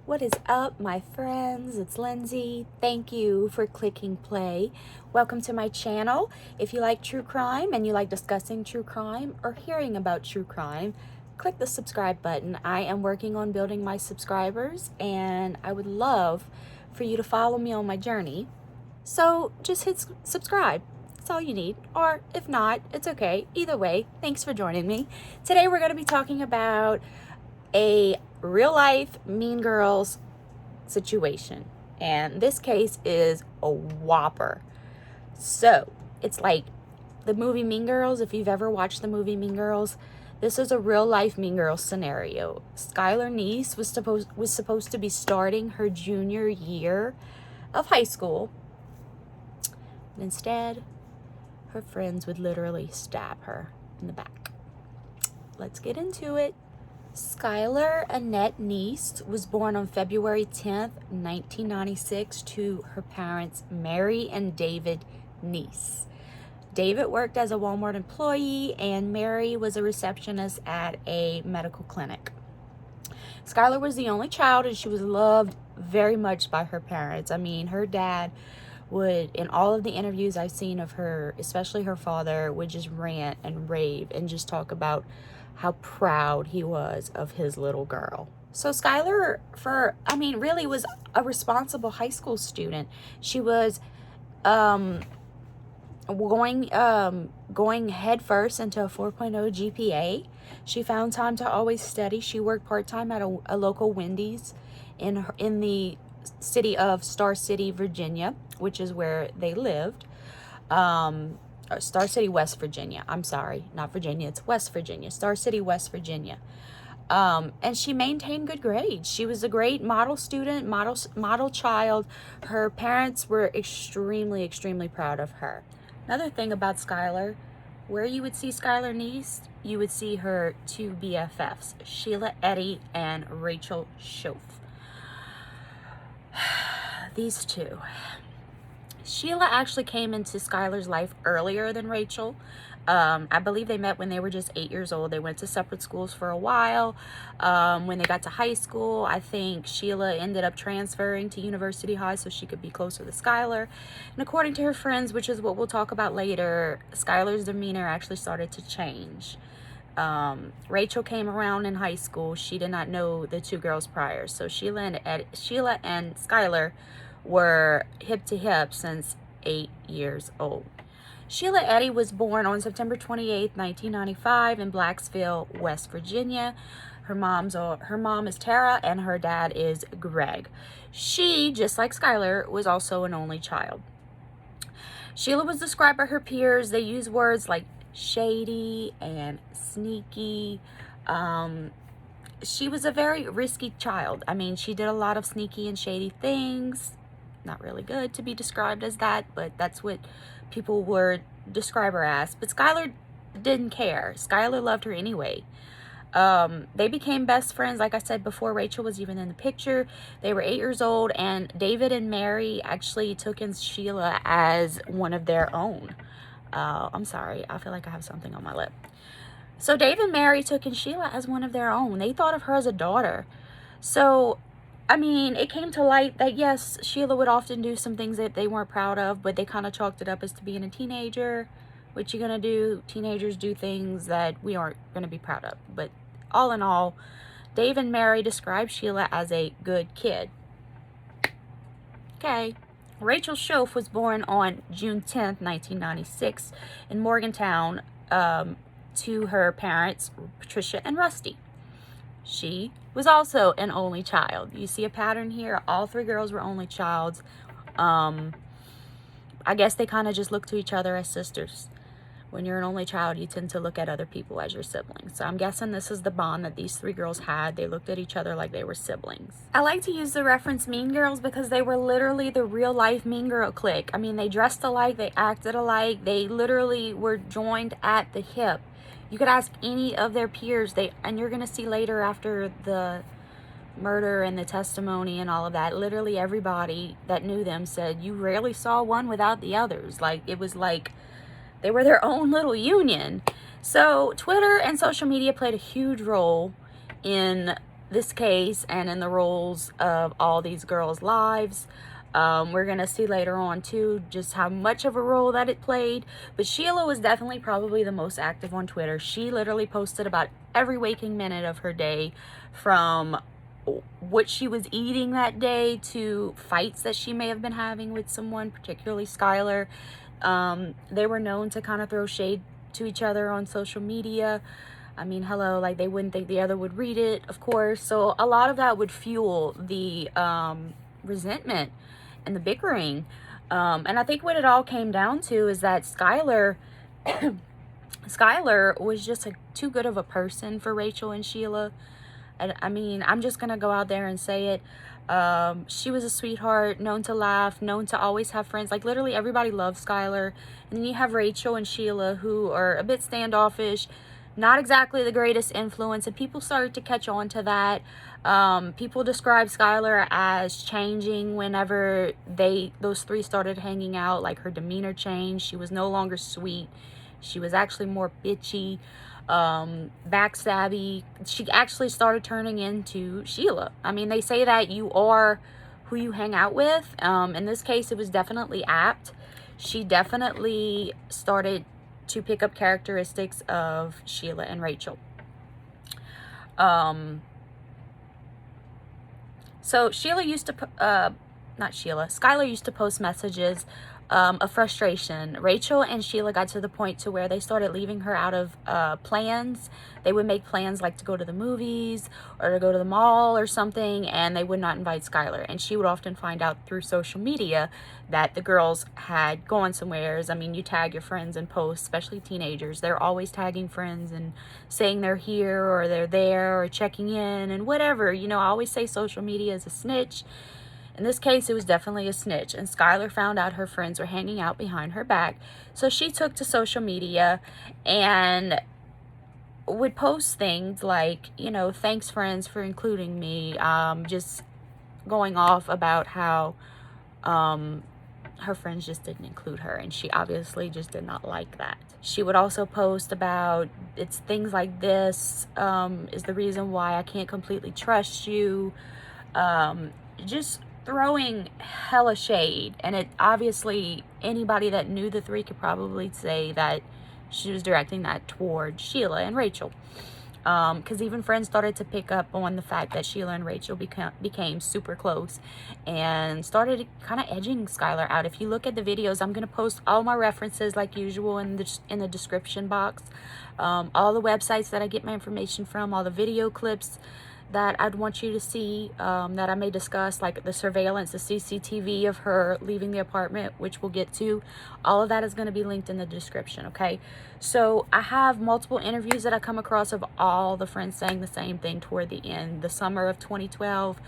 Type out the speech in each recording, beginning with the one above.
What is up, my friends? It's Lindsay. Thank you for clicking play. Welcome to my channel. If you like true crime and you like discussing true crime or hearing about true crime, click the subscribe button. I am working on building my subscribers and I would love for you to follow me on my journey. So just hit subscribe. That's all you need. Or if not, it's okay. Either way, thanks for joining me. Today we're going to be talking about a real life Mean Girls situation. And this case is a whopper. So it's like the movie Mean Girls. If you've ever watched the movie Mean Girls, this is a real life Mean Girls scenario. Skylar Neese was supposed to be starting her junior year of high school. And instead, her friends would literally stab her in the back. Let's get into it. Skylar Annette Neese was born on February 10th, 1996 to her parents Mary and David Neese. David worked as a Walmart employee and Mary was a receptionist at a medical clinic. Skylar was the only child and she was loved very much by her parents. I mean, her dad would, in all of the interviews I've seen of her, especially her father, would just rant and rave and just talk about how proud he was of his little girl. So Skylar, really was a responsible high school student. She was going headfirst into a 4.0 GPA. She found time to always study. She worked part-time at a local Wendy's in the city of Star City, Virginia, which is where they lived. Star City, West Virginia. I'm sorry, not Virginia. It's West Virginia. Star City, West Virginia. And she maintained good grades. She was a great model student, model child. Her parents were extremely, extremely proud of her. Another thing about Skylar, where you would see Skylar Neese, you would see her two BFFs, Sheila Eddy and Rachel Schoaf. These two. Sheila actually came into Skylar's life earlier than Rachel. I believe they met when they were just 8 years old. They went to separate schools for a while. When they got to high school, I think Sheila ended up transferring to University High so she could be closer to Skylar. And according to her friends, which is what we'll talk about later, Skylar's demeanor actually started to change. Rachel came around in high school. She did not know the two girls prior. So Sheila and Skylar were hip to hip since 8 years old. Sheila Eddy was born on September 28, 1995 in Blacksville, West Virginia. Her mom is Tara and her dad is Greg. She, just like Skylar, was also an only child. Sheila was described by her peers. They use words like shady and sneaky. She was a very risky child. I mean, she did a lot of sneaky and shady things. Not really good to be described as that, but that's what people would describe her as. But Skylar didn't care. Skylar loved her anyway. They became best friends, like I said before. Rachel was even in the picture. They were 8 years old, and David and Mary actually took in Sheila as one of their own. I'm sorry, I feel like I have something on my lip. So David and Mary took in Sheila as one of their own. They thought of her as a daughter. So I mean, it came to light that, yes, Sheila would often do some things that they weren't proud of, but they kind of chalked it up as to being a teenager. What you gonna do? Teenagers do things that we aren't gonna be proud of. But all in all, Dave and Mary described Sheila as a good kid. Okay. Rachel Schoaf was born on June 10th, 1996 in Morgantown to her parents, Patricia and Rusty. She was also an only child. You see a pattern here. All three girls were only childs. I guess they kind of just look to each other as sisters. When you're an only child, you tend to look at other people as your siblings. So I'm guessing this is the bond that these three girls had. They looked at each other like they were siblings. I like to use the reference Mean Girls because they were literally the real life Mean Girl clique. I mean, they dressed alike, they acted alike, they literally were joined at the hip. You could ask any of their peers, and you're going to see later after the murder and the testimony and all of that, literally everybody that knew them said you rarely saw one without the others. Like, it was like they were their own little union. So Twitter and social media played a huge role in this case and in the roles of all these girls' lives. We're gonna see later on too just how much of a role that it played. But Sheila was definitely probably the most active on Twitter. She literally posted about every waking minute of her day, from what she was eating that day to fights that she may have been having with someone, particularly Skylar. They were known to kind of throw shade to each other on social media. I mean, hello, like they wouldn't think the other would read it, of course. So a lot of that would fuel the resentment and the bickering. And I think what it all came down to is that Skylar was just too good of a person for Rachel and Sheila. I mean, I'm just gonna go out there and say it. She was a sweetheart, known to laugh, known to always have friends. Like literally everybody loves Skylar. And then you have Rachel and Sheila, who are a bit standoffish, not exactly the greatest influence, and people started to catch on to that. People describe Skylar as changing whenever those three started hanging out. Like her demeanor changed. She was no longer sweet. She was actually more bitchy, backstabby. She actually started turning into Sheila. I mean, they say that you are who you hang out with. In this case, it was definitely apt. She definitely started to pick up characteristics of Sheila and Rachel. So Skylar used to post messages of frustration. Rachel and Sheila got to the point to where they started leaving her out of plans. They would make plans like to go to the movies or to go to the mall or something, and they would not invite Skylar. And she would often find out through social media that the girls had gone somewheres. I mean, you tag your friends in posts, especially teenagers. They're always tagging friends and saying they're here or they're there or checking in and whatever. You know, I always say social media is a snitch. In this case, it was definitely a snitch, and Skylar found out her friends were hanging out behind her back. So she took to social media and would post things like, you know, thanks friends for including me, just going off about how her friends just didn't include her, and she obviously just did not like that. She would also post about, it's things like this is the reason why I can't completely trust you, just throwing hella shade. And it obviously, anybody that knew the three could probably say that she was directing that toward Sheila and Rachel, because even friends started to pick up on the fact that Sheila and Rachel became super close and started kind of edging Skylar out. If you look at the videos, I'm going to post all my references like usual in the description box, all the websites that I get my information from, all the video clips that I'd want you to see, that I may discuss, like the surveillance, the CCTV of her leaving the apartment, which we'll get to. All of that is going to be linked in the description, okay? So I have multiple interviews that I come across of all the friends saying the same thing toward the end. The summer of 2012,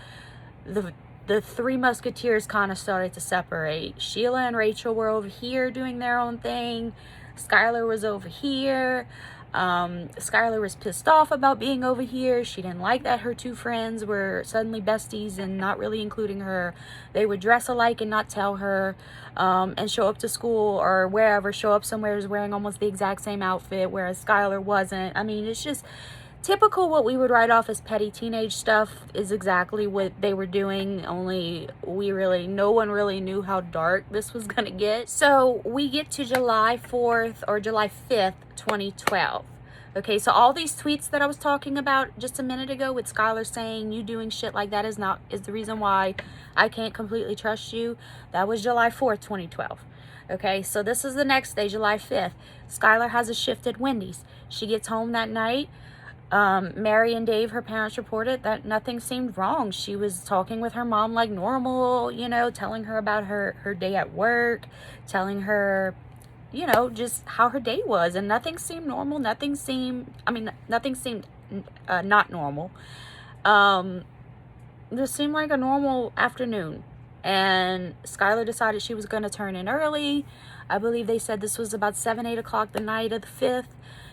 the three musketeers kind of started to separate. Sheila and Rachel were over here doing their own thing. Skylar was over here. Skylar was pissed off about being over here. She didn't like that her two friends were suddenly besties and not really including her. They would dress alike and not tell her, and show up to school or wherever, show up somewhere wearing almost the exact same outfit, whereas Skylar wasn't. I mean, it's just typical. What we would write off as petty teenage stuff is exactly what they were doing, only no one really knew how dark this was gonna get. So we get to July 4th or July 5th, 2012. Okay, so all these tweets that I was talking about just a minute ago with Skylar saying you doing shit like that is the reason why I can't completely trust you, that was July 4th, 2012. Okay, so this is the next day, July 5th. Skylar has a shift at Wendy's. She gets home that night. Mary and Dave, her parents, reported that nothing seemed wrong. She was talking with her mom like normal, you know, telling her about her day at work, telling her, you know, just how her day was, and nothing seemed normal. Nothing seemed not normal. Just seemed like a normal afternoon. And Skylar decided she was going to turn in early. I believe they said this was about 7, 8 o'clock the night of the 5th.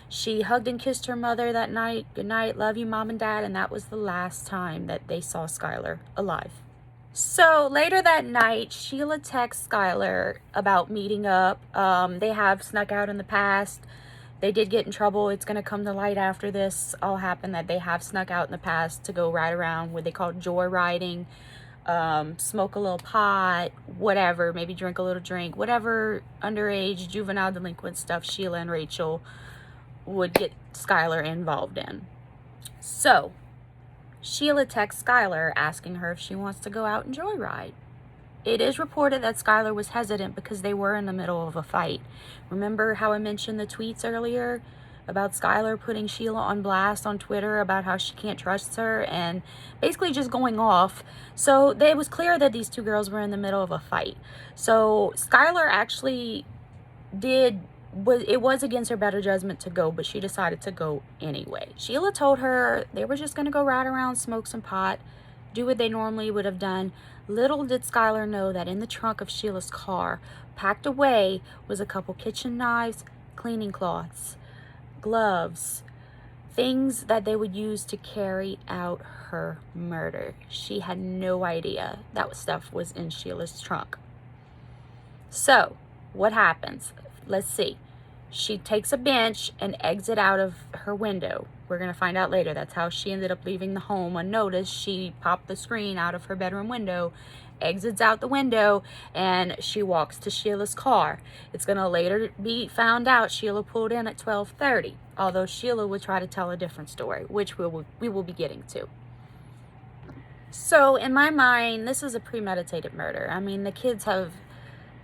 She hugged and kissed her mother that night. Good night, love you, Mom and Dad. And that was the last time that they saw Skylar alive. So later that night, Sheila texts Skylar about meeting up. They have snuck out in the past They did get in trouble. It's going to come to light after this all happened that they have snuck out in the past to go ride around what they call joyriding, smoke a little pot, whatever, maybe drink a little drink, whatever underage juvenile delinquent stuff Sheila and Rachel would get Skylar involved in. So Sheila texts Skylar asking her if she wants to go out and joyride. It is reported that Skylar was hesitant because they were in the middle of a fight. Remember how I mentioned the tweets earlier about Skylar putting Sheila on blast on Twitter about how she can't trust her and basically just going off? So it was clear that these two girls were in the middle of a fight. So Skylar actually it was against her better judgment to go, but she decided to go anyway. Sheila told her they were just going to go ride around, smoke some pot, do what they normally would have done. Little did Skylar know that in the trunk of Sheila's car, packed away, was a couple kitchen knives, cleaning cloths, gloves, things that they would use to carry out her murder. She had no idea that stuff was in Sheila's trunk. So, what happens? Let's see. She takes a bench and exits out of her window. We're going to find out later. That's how she ended up leaving the home unnoticed. She popped the screen out of her bedroom window, exits out the window, and she walks to Sheila's car. It's going to later be found out Sheila pulled in at 12:30, although Sheila would try to tell a different story, which we will be getting to. So in my mind, this is a premeditated murder. I mean, the kids have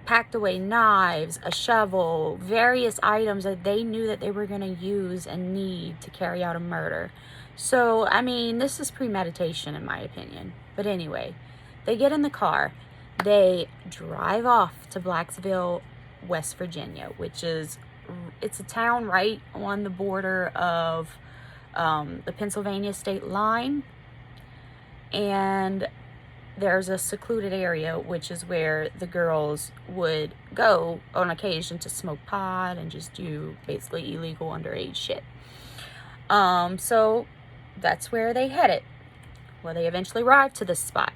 packed away knives, a shovel, various items that they knew that they were going to use and need to carry out a murder. So, I mean, this is premeditation in my opinion. But anyway, they get in the car. They drive off to Blacksville, West Virginia, it's a town right on the border of the Pennsylvania state line. And there's a secluded area, which is where the girls would go on occasion to smoke pot and just do basically illegal underage shit. So that's where they headed. Well, they eventually arrived to this spot.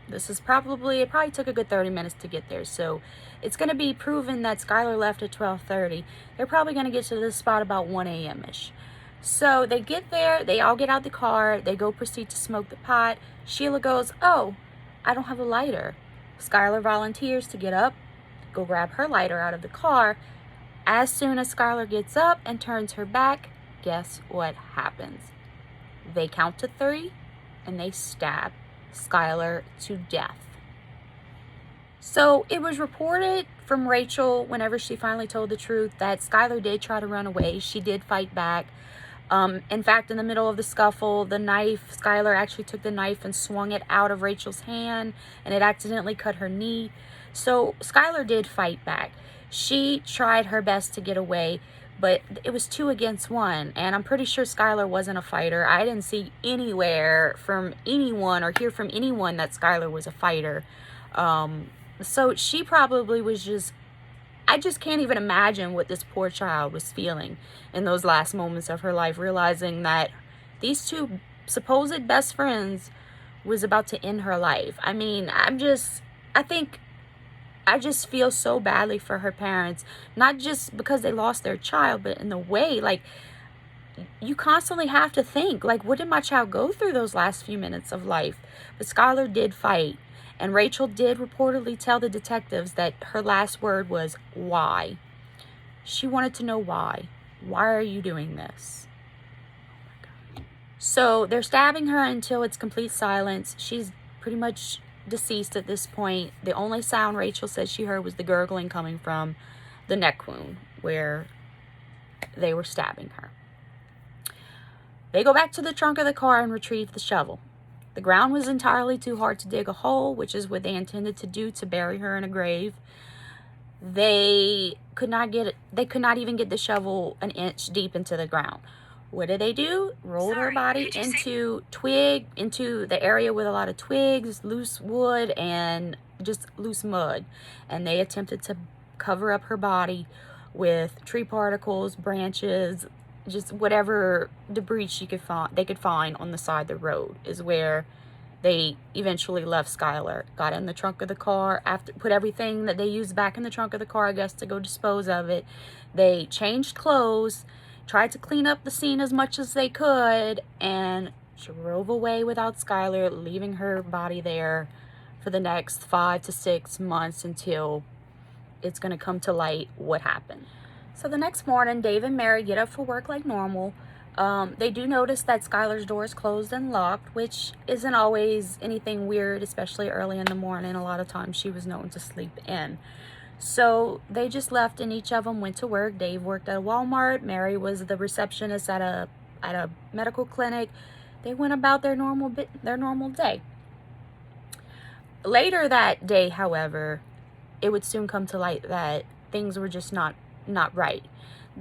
It probably took a good 30 minutes to get there. So it's going to be proven that Skylar left at 12:30. They're probably going to get to this spot about 1 a.m.-ish. So they get there, they all get out the car, they go proceed to smoke the pot. Sheila goes, "Oh, I don't have a lighter." Skylar volunteers to get up, go grab her lighter out of the car. As soon as Skylar gets up and turns her back, guess what happens? They count to 3 and they stab Skylar to death. So it was reported from Rachel whenever she finally told the truth that Skylar did try to run away. She did fight back. In fact, in the middle of the scuffle, Skylar actually took the knife and swung it out of Rachel's hand, and it accidentally cut her knee. So Skylar did fight back. She tried her best to get away, but it was 2 against 1, and I'm pretty sure Skylar wasn't a fighter. I didn't see anywhere from anyone or hear from anyone that Skylar was a fighter. So she probably was I just can't even imagine what this poor child was feeling in those last moments of her life, realizing that these 2 supposed best friends was about to end her life. I mean, I just feel so badly for her parents, not just because they lost their child, but in the way, like, you constantly have to think, like, what did my child go through those last few minutes of life? But Skylar did fight. And Rachel did reportedly tell the detectives that her last word was, "Why?" She wanted to know why. Why are you doing this? Oh my God. So they're stabbing her until it's complete silence. She's pretty much deceased at this point. The only sound Rachel said she heard was the gurgling coming from the neck wound where they were stabbing her. They go back to the trunk of the car and retrieve the shovel. The ground was entirely too hard to dig a hole, which is what they intended to do to bury her in a grave. They could not even get the shovel an inch deep into the ground. What did they do? Rolled her body into the area with a lot of twigs, loose wood, and just loose mud. And they attempted to cover up her body with tree particles, branches, just whatever debris they could find on the side of the road is where they eventually left Skylar. Got in the trunk of the car, put everything that they used back in the trunk of the car, I guess, to go dispose of it. They changed clothes, tried to clean up the scene as much as they could, and drove away without Skylar, leaving her body there for the next 5 to 6 months until it's going to come to light what happened. So the next morning, Dave and Mary get up for work like normal. They do notice that Skylar's door is closed and locked, which isn't always anything weird, especially early in the morning. A lot of times she was known to sleep in. So they just left and each of them went to work. Dave worked at a Walmart. Mary was the receptionist at a medical clinic. They went about their normal day. Later that day, however, it would soon come to light that things were just not right.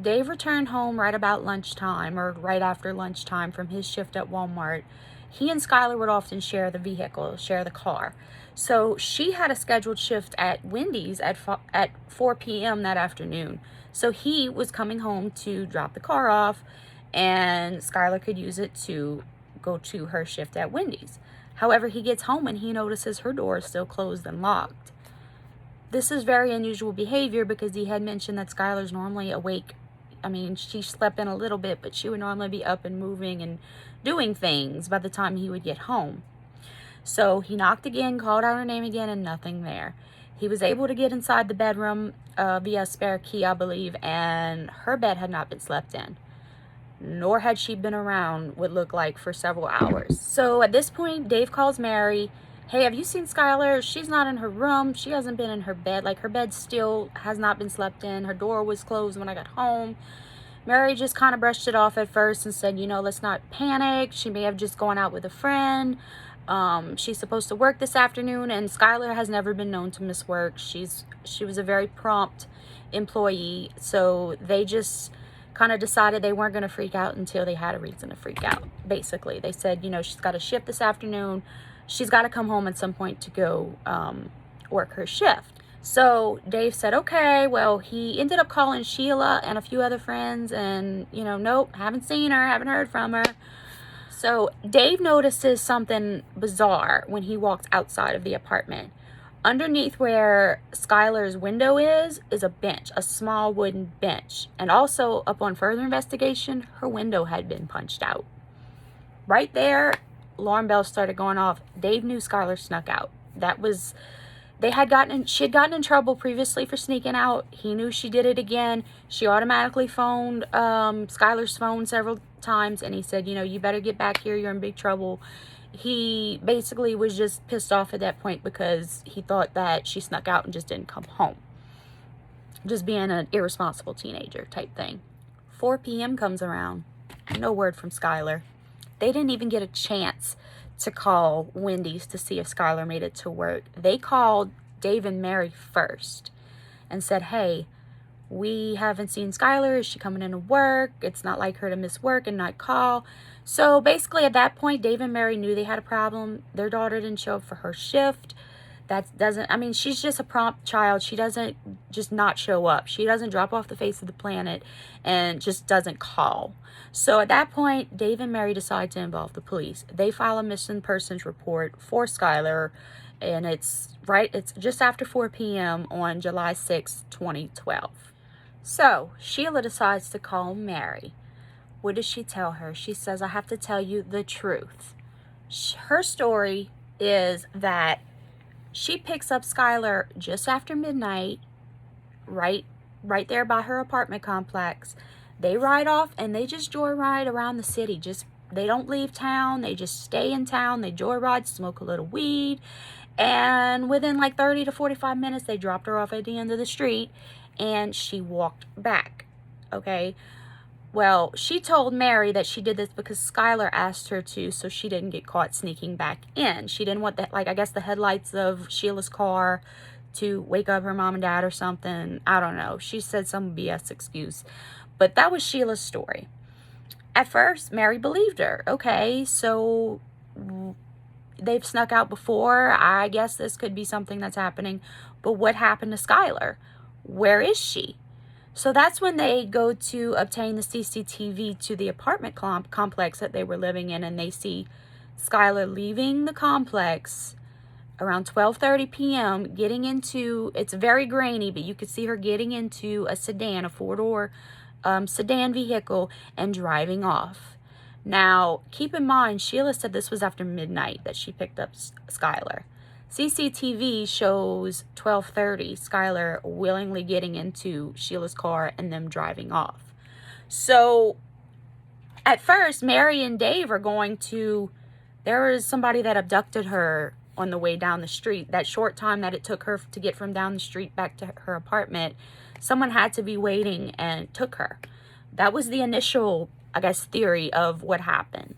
Dave returned home right about lunchtime, or right after lunchtime, from his shift at Walmart. He and Skylar would often share the car. So she had a scheduled shift at Wendy's at 4 p.m. that afternoon. So he was coming home to drop the car off, and Skylar could use it to go to her shift at Wendy's. However, he gets home and he notices her door is still closed and locked. This is very unusual behavior because he had mentioned that Skylar's normally awake. I mean, she slept in a little bit, but she would normally be up and moving and doing things by the time he would get home. So he knocked again, called out her name again, and nothing there. He was able to get inside the bedroom via a spare key, I believe, and her bed had not been slept in, nor had she been around what looked like for several hours. So at this point, Dave calls Mary. Hey, have you seen Skylar? She's not in her room. She hasn't been in her bed. Like, her bed still has not been slept in. Her door was closed when I got home. Mary just kind of brushed it off at first and said, let's not panic. She may have just gone out with a friend. She's supposed to work this afternoon, and Skylar has never been known to miss work. She was a very prompt employee, so they just kind of decided they weren't going to freak out until they had a reason to freak out. Basically, they said, she's got a shift this afternoon. She's got to come home at some point to go work her shift. So Dave said, okay. Well, he ended up calling Sheila and a few other friends, and, nope, haven't seen her, haven't heard from her. So Dave notices something bizarre when he walks outside of the apartment. Underneath where Skylar's window is a bench, a small wooden bench. And also, upon further investigation, her window had been punched out. Right there, alarm bells started going off. Dave knew Skylar snuck out. She had gotten in trouble previously for sneaking out. He knew she did it again. She automatically phoned Skylar's phone several times, and he said, you better get back here. You're in big trouble. He basically was just pissed off at that point because he thought that she snuck out and just didn't come home. Just being an irresponsible teenager type thing. 4 p.m. comes around. No word from Skylar. They didn't even get a chance to call Wendy's to see if Skylar made it to work. They called Dave and Mary first and said, hey, we haven't seen Skylar. Is she coming into work? It's not like her to miss work and not call. So basically at that point, Dave and Mary knew they had a problem. Their daughter didn't show up for her shift. She's just a prompt child. She doesn't just not show up. She doesn't drop off the face of the planet and just doesn't call. So at that point, Dave and Mary decide to involve the police. They file a missing persons report for Skylar, and it's just after 4 p.m. on July 6, 2012. So Sheila decides to call Mary. What does she tell her? She says, I have to tell you the truth. Her story is that she picks up Skylar just after midnight, right there by her apartment complex. They ride off and they just joyride around the city. They don't leave town. They just stay in town. They joyride, smoke a little weed. And within like 30 to 45 minutes, they dropped her off at the end of the street and she walked back. Okay. Well, she told Mary that she did this because Skylar asked her to, so she didn't get caught sneaking back in. She didn't want that, I guess the headlights of Sheila's car to wake up her mom and dad or something. I don't know. She said some BS excuse. But that was Sheila's story. At first, Mary believed her. Okay, so they've snuck out before. I guess this could be something that's happening. But what happened to Skylar? Where is she? So that's when they go to obtain the CCTV to the apartment complex that they were living in, and they see Skylar leaving the complex around 12:30 p.m., getting into, it's very grainy, but you could see her getting into a sedan, a four-door sedan vehicle and driving off. Now, keep in mind, Sheila said this was after midnight that she picked up Skylar. CCTV shows 12:30, Skylar willingly getting into Sheila's car and them driving off. So, at first, Mary and Dave are going to, there was somebody that abducted her on the way down the street. That short time that it took her to get from down the street back to her apartment, someone had to be waiting and took her. That was the initial, I guess, theory of what happened.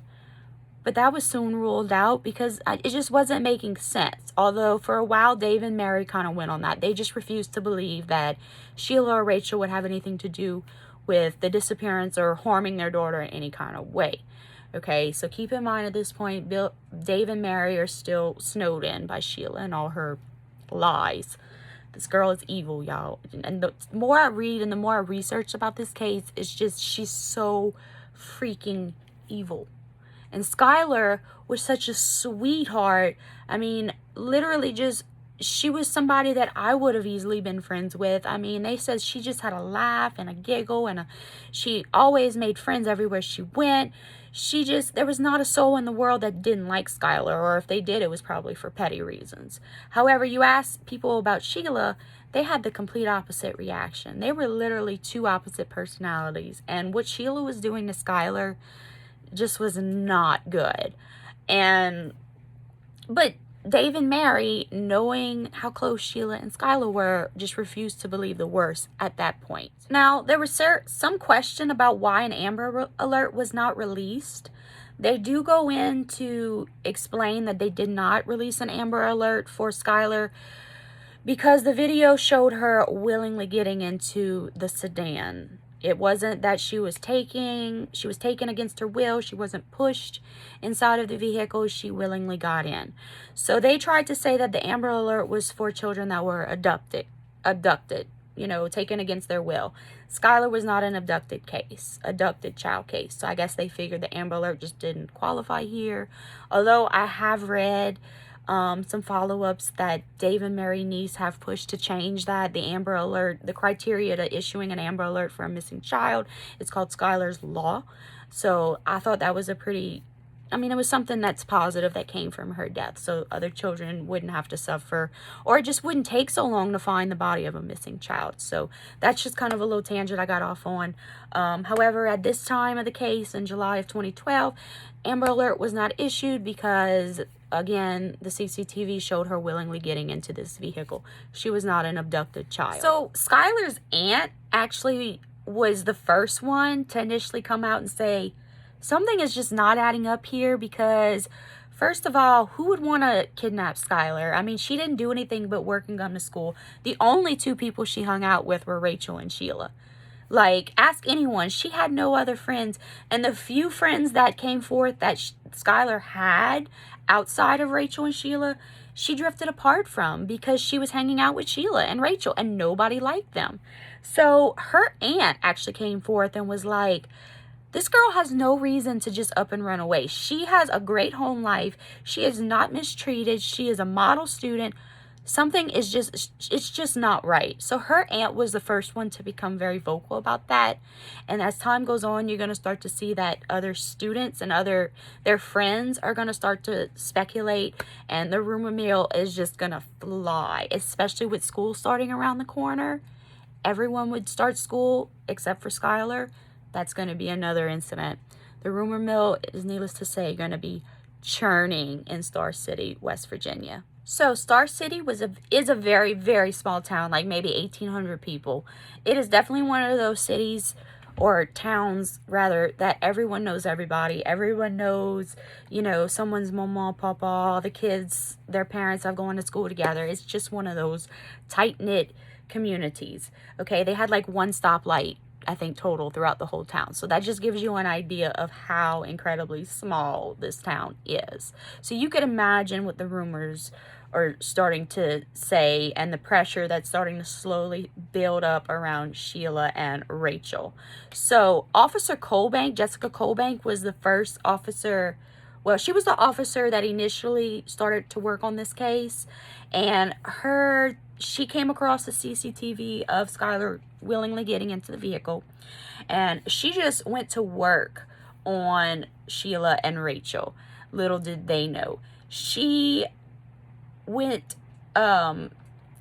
But that was soon ruled out because it just wasn't making sense. Although for a while, Dave and Mary kind of went on that. They just refused to believe that Sheila or Rachel would have anything to do with the disappearance or harming their daughter in any kind of way. Okay, so keep in mind at this point, Dave and Mary are still snowed in by Sheila and all her lies. This girl is evil, y'all. And the more I read and the more I research about this case, it's just, she's so freaking evil. And Skylar was such a sweetheart. I mean, literally just, she was somebody that I would have easily been friends with. I mean, they said she just had a laugh and a giggle, and she always made friends everywhere she went. She just, there was not a soul in the world that didn't like Skylar, or if they did, it was probably for petty reasons. However, you ask people about Sheila, they had the complete opposite reaction. They were literally two opposite personalities. And what Sheila was doing to Skylar just was not good. But Dave and Mary, knowing how close Sheila and Skylar were, just refused to believe the worst at that point. Now, there was some question about why an Amber Alert was not released. They do go in to explain that they did not release an Amber Alert for Skylar because the video showed her willingly getting into the sedan. It wasn't that she was taken against her will. She wasn't pushed inside of the vehicle. She willingly got in. So they tried to say that the Amber Alert was for children that were abducted, taken against their will. Skylar was not an abducted child case. So I guess they figured the Amber Alert just didn't qualify here. Although I have read some follow-ups that Dave and Mary Neese have pushed to change that. The Amber Alert, the criteria to issuing an Amber Alert for a missing child, it's called Skylar's Law. So I thought that was it was something that's positive that came from her death, so other children wouldn't have to suffer, or it just wouldn't take so long to find the body of a missing child. So that's just kind of a little tangent I got off on. However, at this time of the case, in July of 2012, Amber Alert was not issued because, again, the CCTV showed her willingly getting into this vehicle. She was not an abducted child. So Skylar's aunt actually was the first one to initially come out and say, something is just not adding up here because, first of all, who would want to kidnap Skylar? I mean, she didn't do anything but work and come to school. The only two people she hung out with were Rachel and Sheila. Like, ask anyone. She had no other friends. And the few friends that came forth that Skylar had outside of Rachel and Sheila, she drifted apart from because she was hanging out with Sheila and Rachel, and nobody liked them. So her aunt actually came forth and was like, this girl has no reason to just up and run away. She has a great home life. She is not mistreated. She is a model student. Something is it's just not right. So her aunt was the first one to become very vocal about that. And as time goes on, you're going to start to see that other students and their friends are going to start to speculate. And the rumor mill is just going to fly, especially with school starting around the corner. Everyone would start school except for Skylar. That's going to be another incident. The rumor mill is, needless to say, going to be churning in Star City, West Virginia. So Star City is a very, very small town, like maybe 1,800 people. It is definitely one of those cities or towns, rather, that everyone knows everybody. Everyone knows, someone's mama, papa, the kids, their parents have gone to school together. It's just one of those tight-knit communities. Okay, they had like one stoplight, I think, total throughout the whole town. So that just gives you an idea of how incredibly small this town is. So you could imagine what the rumors are starting to say and the pressure that's starting to slowly build up around Sheila and Rachel. So Officer Colbank, Jessica Colbank, was the first officer Well, she was the officer that initially started to work on this case, and she came across the CCTV of Skylar willingly getting into the vehicle, and she just went to work on Sheila and Rachel. Little did they know. She went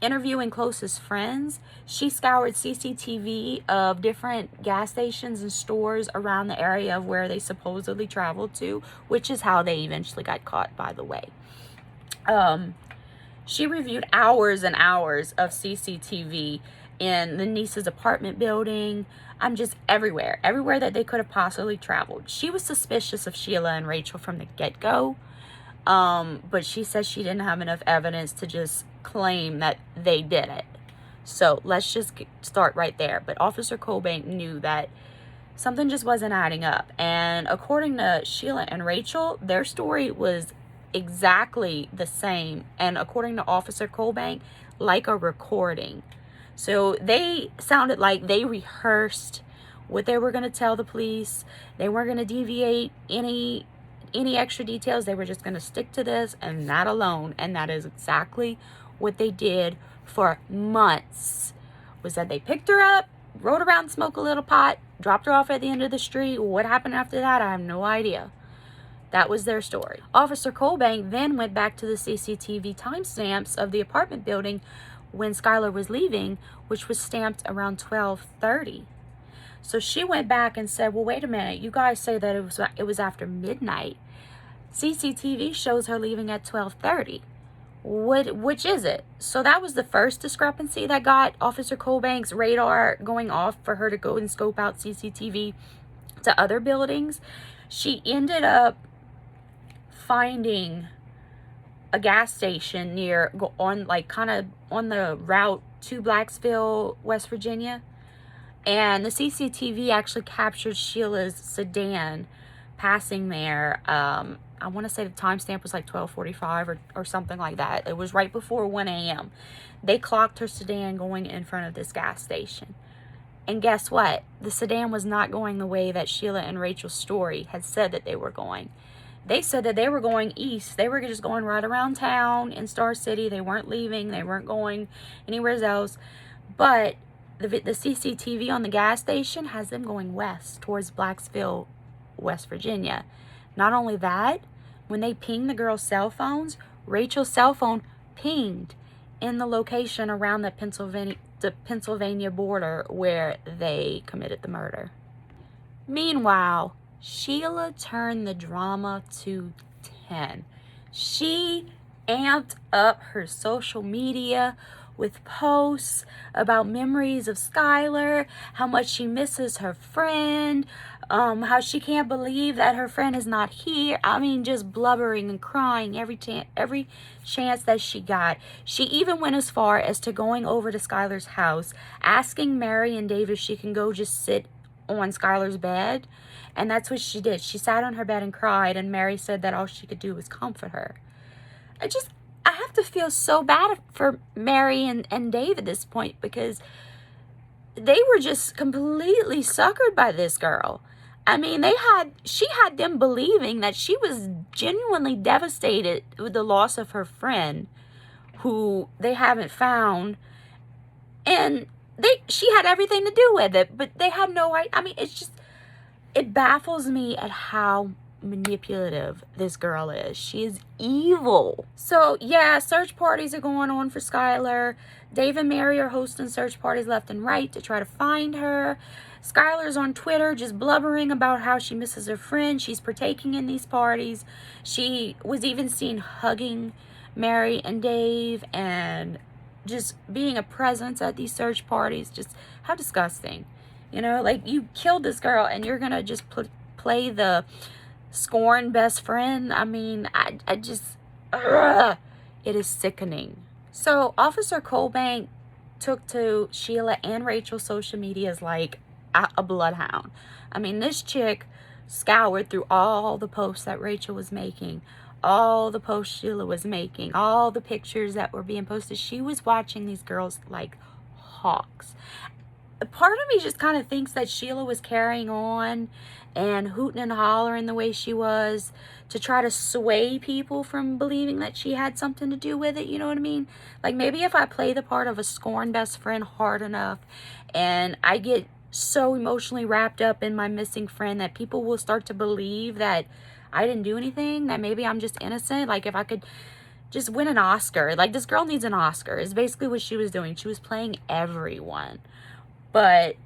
interviewing closest friends. She scoured CCTV of different gas stations and stores around the area of where they supposedly traveled to, which is how they eventually got caught, by the way. She reviewed hours and hours of CCTV in the Neese's apartment building. I'm just everywhere that they could have possibly traveled. She was suspicious of Sheila and Rachel from the get-go. But she says she didn't have enough evidence to just claim that they did it. So let's just start right there. But Officer Cobank knew that something just wasn't adding up. And according to Sheila and Rachel, their story was exactly the same. And according to Officer Cobank, like a recording. So they sounded like they rehearsed what they were going to tell the police. They weren't going to deviate any extra details. They were just going to stick to this and that alone. And that is exactly what they did for months. Was that they picked her up, rode around, smoked a little pot, dropped her off at the end of the street. What happened after that, I have no idea. That was their story. Officer Cobank then went back to the CCTV timestamps of the apartment building when Skylar was leaving, which was stamped around 12:30. So she went back and said, well, wait a minute. You guys say that it was after midnight. CCTV shows her leaving at 12:30. Which is it? So that was the first discrepancy that got Officer Cobank's radar going off for her to go and scope out CCTV to other buildings. She ended up finding a gas station kind of on the route to Blacksville, West Virginia. And the CCTV actually captured Sheila's sedan passing there. I want to say the timestamp was like 12:45 or something like that. It was right before 1 a.m. They clocked her sedan going in front of this gas station. And guess what? The sedan was not going the way that Sheila and Rachel's story had said that they were going. They said that they were going east. They were just going right around town in Star City. They weren't leaving. They weren't going anywhere else. But the CCTV on the gas station has them going west towards Blacksville, West Virginia. Not only that, when they pinged the girls' cell phones, Rachel's cell phone pinged in the location around the Pennsylvania border where they committed the murder. Meanwhile, Sheila turned the drama to 10. She amped up her social media with posts about memories of Skylar, how much she misses her friend, how she can't believe that her friend is not here. I mean, just blubbering and crying every chance that she got. She even went as far as to going over to Skylar's house, asking Mary and Dave if she can go just sit on Skylar's bed. And that's what she did. She sat on her bed and cried, and Mary said that all she could do was comfort her. I have to feel so bad for Mary and Dave at this point, because they were just completely suckered by this girl. I mean, she had them believing that she was genuinely devastated with the loss of her friend, who they haven't found, and she had everything to do with it, but they had no idea. I mean, it baffles me at how manipulative this girl is. She is evil. So yeah, search parties are going on for Skylar. Dave and Mary are hosting search parties left and right to try to find her. Skylar's on Twitter just blubbering about how she misses her friend. She's partaking in these parties. She was even seen hugging Mary and Dave and just being a presence at these search parties. Just how disgusting. You know, like, you killed this girl and you're gonna just play the scorn best friend. I mean, I just, it is sickening. So Officer Cobank took to Sheila and Rachel's social medias like a bloodhound. I mean, this chick scoured through all the posts that Rachel was making, all the posts Sheila was making, all the pictures that were being posted. She was watching these girls like hawks. part of me just kind of thinks that Sheila was carrying on and hooting and hollering the way she was to try to sway people from believing that she had something to do with it. You know what I mean? Like, maybe if I play the part of a scorned best friend hard enough and I get so emotionally wrapped up in my missing friend that people will start to believe that I didn't do anything, that maybe I'm just innocent. Like, if I could just win an Oscar. Like, this girl needs an Oscar is basically what she was doing. She was playing everyone. But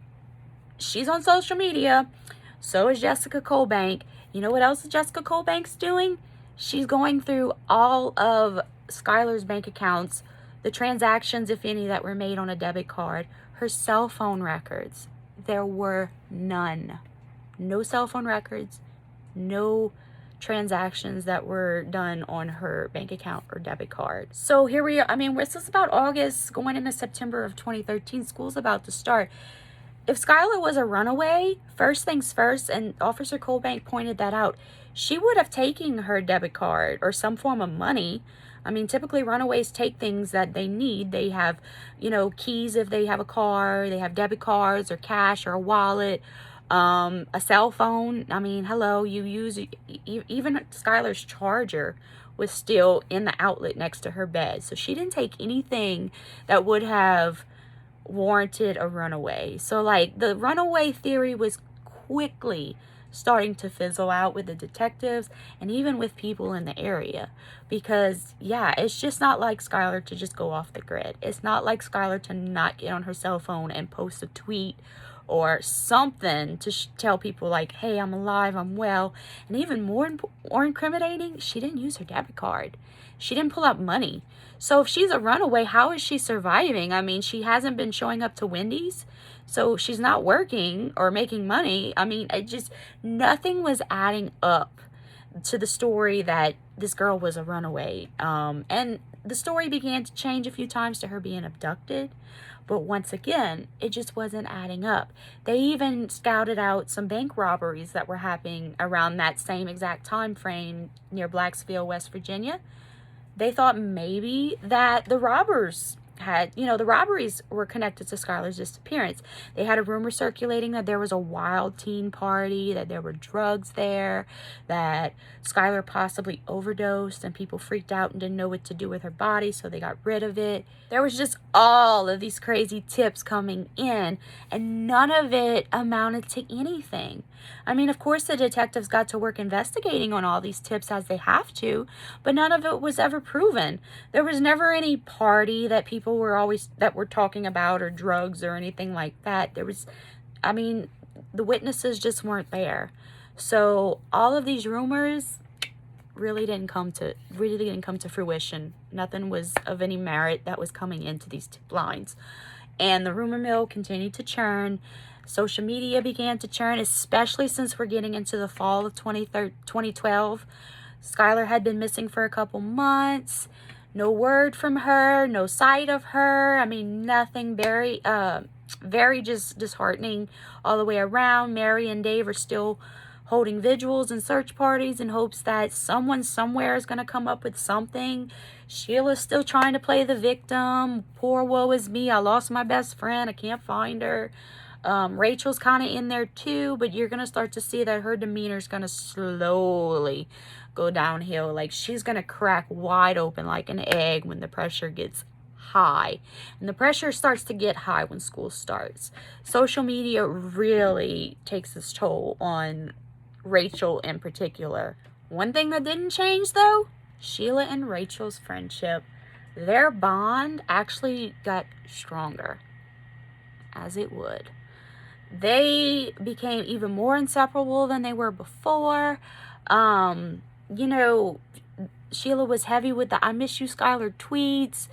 she's on social media. So is Jessica Colbank. You know what else Jessica Colbank's doing? She's going through all of Skylar's bank accounts, the transactions, if any, that were made on a debit card, her cell phone records. There were none. No cell phone records, no transactions that were done on her bank account or debit card. So here we are. I mean, this is about August going into September of 2013. School's about to start. If Skylar was a runaway, first things first, and Officer Colbank pointed that out, she would have taken her debit card or some form of money. I mean, typically runaways take things that they need. They have, you know, keys if they have a car, they have debit cards or cash or a wallet, a cell phone. I mean, hello, you use, even Skylar's charger was still in the outlet next to her bed. So she didn't take anything that would have warranted a runaway. So, like, the runaway theory was quickly starting to fizzle out with the detectives and even with people in the area, because yeah, it's just not like Skylar to just go off the grid. It's not like Skylar to not get on her cell phone and post a tweet or something to tell people like, hey, I'm alive, I'm well. And even more incriminating, she didn't use her debit card. She didn't pull out money. So if she's a runaway, how is she surviving? I mean, she hasn't been showing up to Wendy's, so she's not working or making money. I mean, nothing was adding up to the story that this girl was a runaway. And the story began to change a few times to her being abducted. But once again, it just wasn't adding up. They even scouted out some bank robberies that were happening around that same exact time frame near Blacksville, West Virginia. They thought maybe that the robbers had, you know, the robberies were connected to Skylar's disappearance. They had a rumor circulating that there was a wild teen party, that there were drugs there, that Skylar possibly overdosed and people freaked out and didn't know what to do with her body, so they got rid of it. There was just all of these crazy tips coming in, and none of it amounted to anything. I mean, of course, the detectives got to work investigating on all these tips as they have to, but none of it was ever proven. There was never any party that people were talking about, or drugs or anything like that. I mean, the witnesses just weren't there. So all of these rumors really didn't come to fruition. Nothing was of any merit that was coming into these tip lines. And the rumor mill continued to churn. Social media began to churn, especially since we're getting into the fall of 2012. Skylar had been missing for a couple months. No word from her, no sight of her. I mean, nothing. Very just disheartening all the way around. Mary and Dave are still holding vigils and search parties in hopes that someone somewhere is going to come up with something. Sheila's still trying to play the victim. Poor woe is me. I lost my best friend. I can't find her. Rachel's kind of in there too, but you're going to start to see that her demeanor is going to slowly go downhill. Like, she's going to crack wide open like an egg when the pressure gets high. And the pressure starts to get high when school starts. Social media really takes its toll on Rachel in particular. One thing that didn't change though, Sheila and Rachel's friendship. Their bond actually got stronger, as it would. They became even more inseparable than they were before. You know, Sheila was heavy with the I miss you Skylar tweets.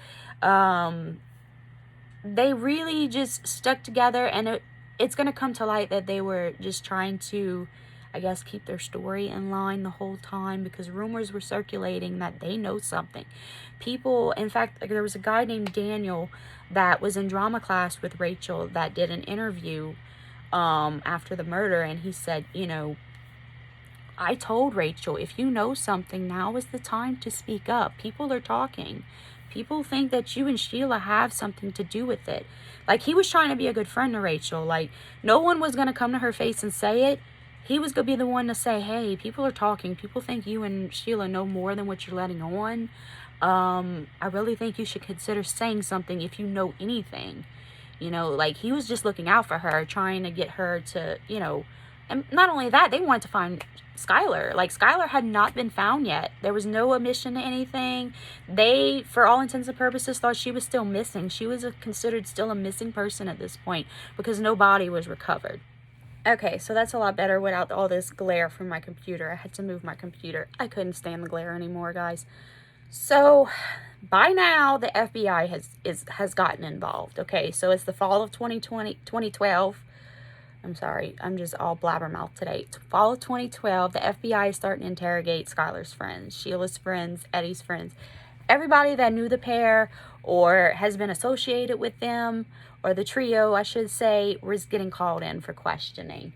They really just stuck together, and it's going to come to light that they were just trying to, I guess, keep their story in line the whole time, because rumors were circulating that they know something. People, in fact, there was a guy named Daniel that was in drama class with Rachel that did an interview after the murder, and he said, you know, I told Rachel, if you know something, now is the time to speak up. People are talking. People think that you and Sheila have something to do with it. Like, he was trying to be a good friend to Rachel. Like, no one was going to come to her face and say it. He was going to be the one to say, hey, people are talking. People think you and Sheila know more than what you're letting on. I really think you should consider saying something if you know anything. You know, like, he was just looking out for her, trying to get her to, you know, and not only that, they wanted to find Skylar. Like, Skylar had not been found yet. There was no admission to anything. They, for all intents and purposes, thought she was still missing. She was considered still a missing person at this point because no body was recovered. Okay, so that's a lot better without all this glare from my computer. I had to move my computer. I couldn't stand the glare anymore, guys. So by now, the FBI has gotten involved. Okay, so it's the fall of 2012. I'm sorry, I'm just all blabbermouth today. Fall of 2012, the FBI is starting to interrogate Skylar's friends, Sheila's friends, Eddie's friends. Everybody that knew the pair or has been associated with them, or the trio, I should say, was getting called in for questioning.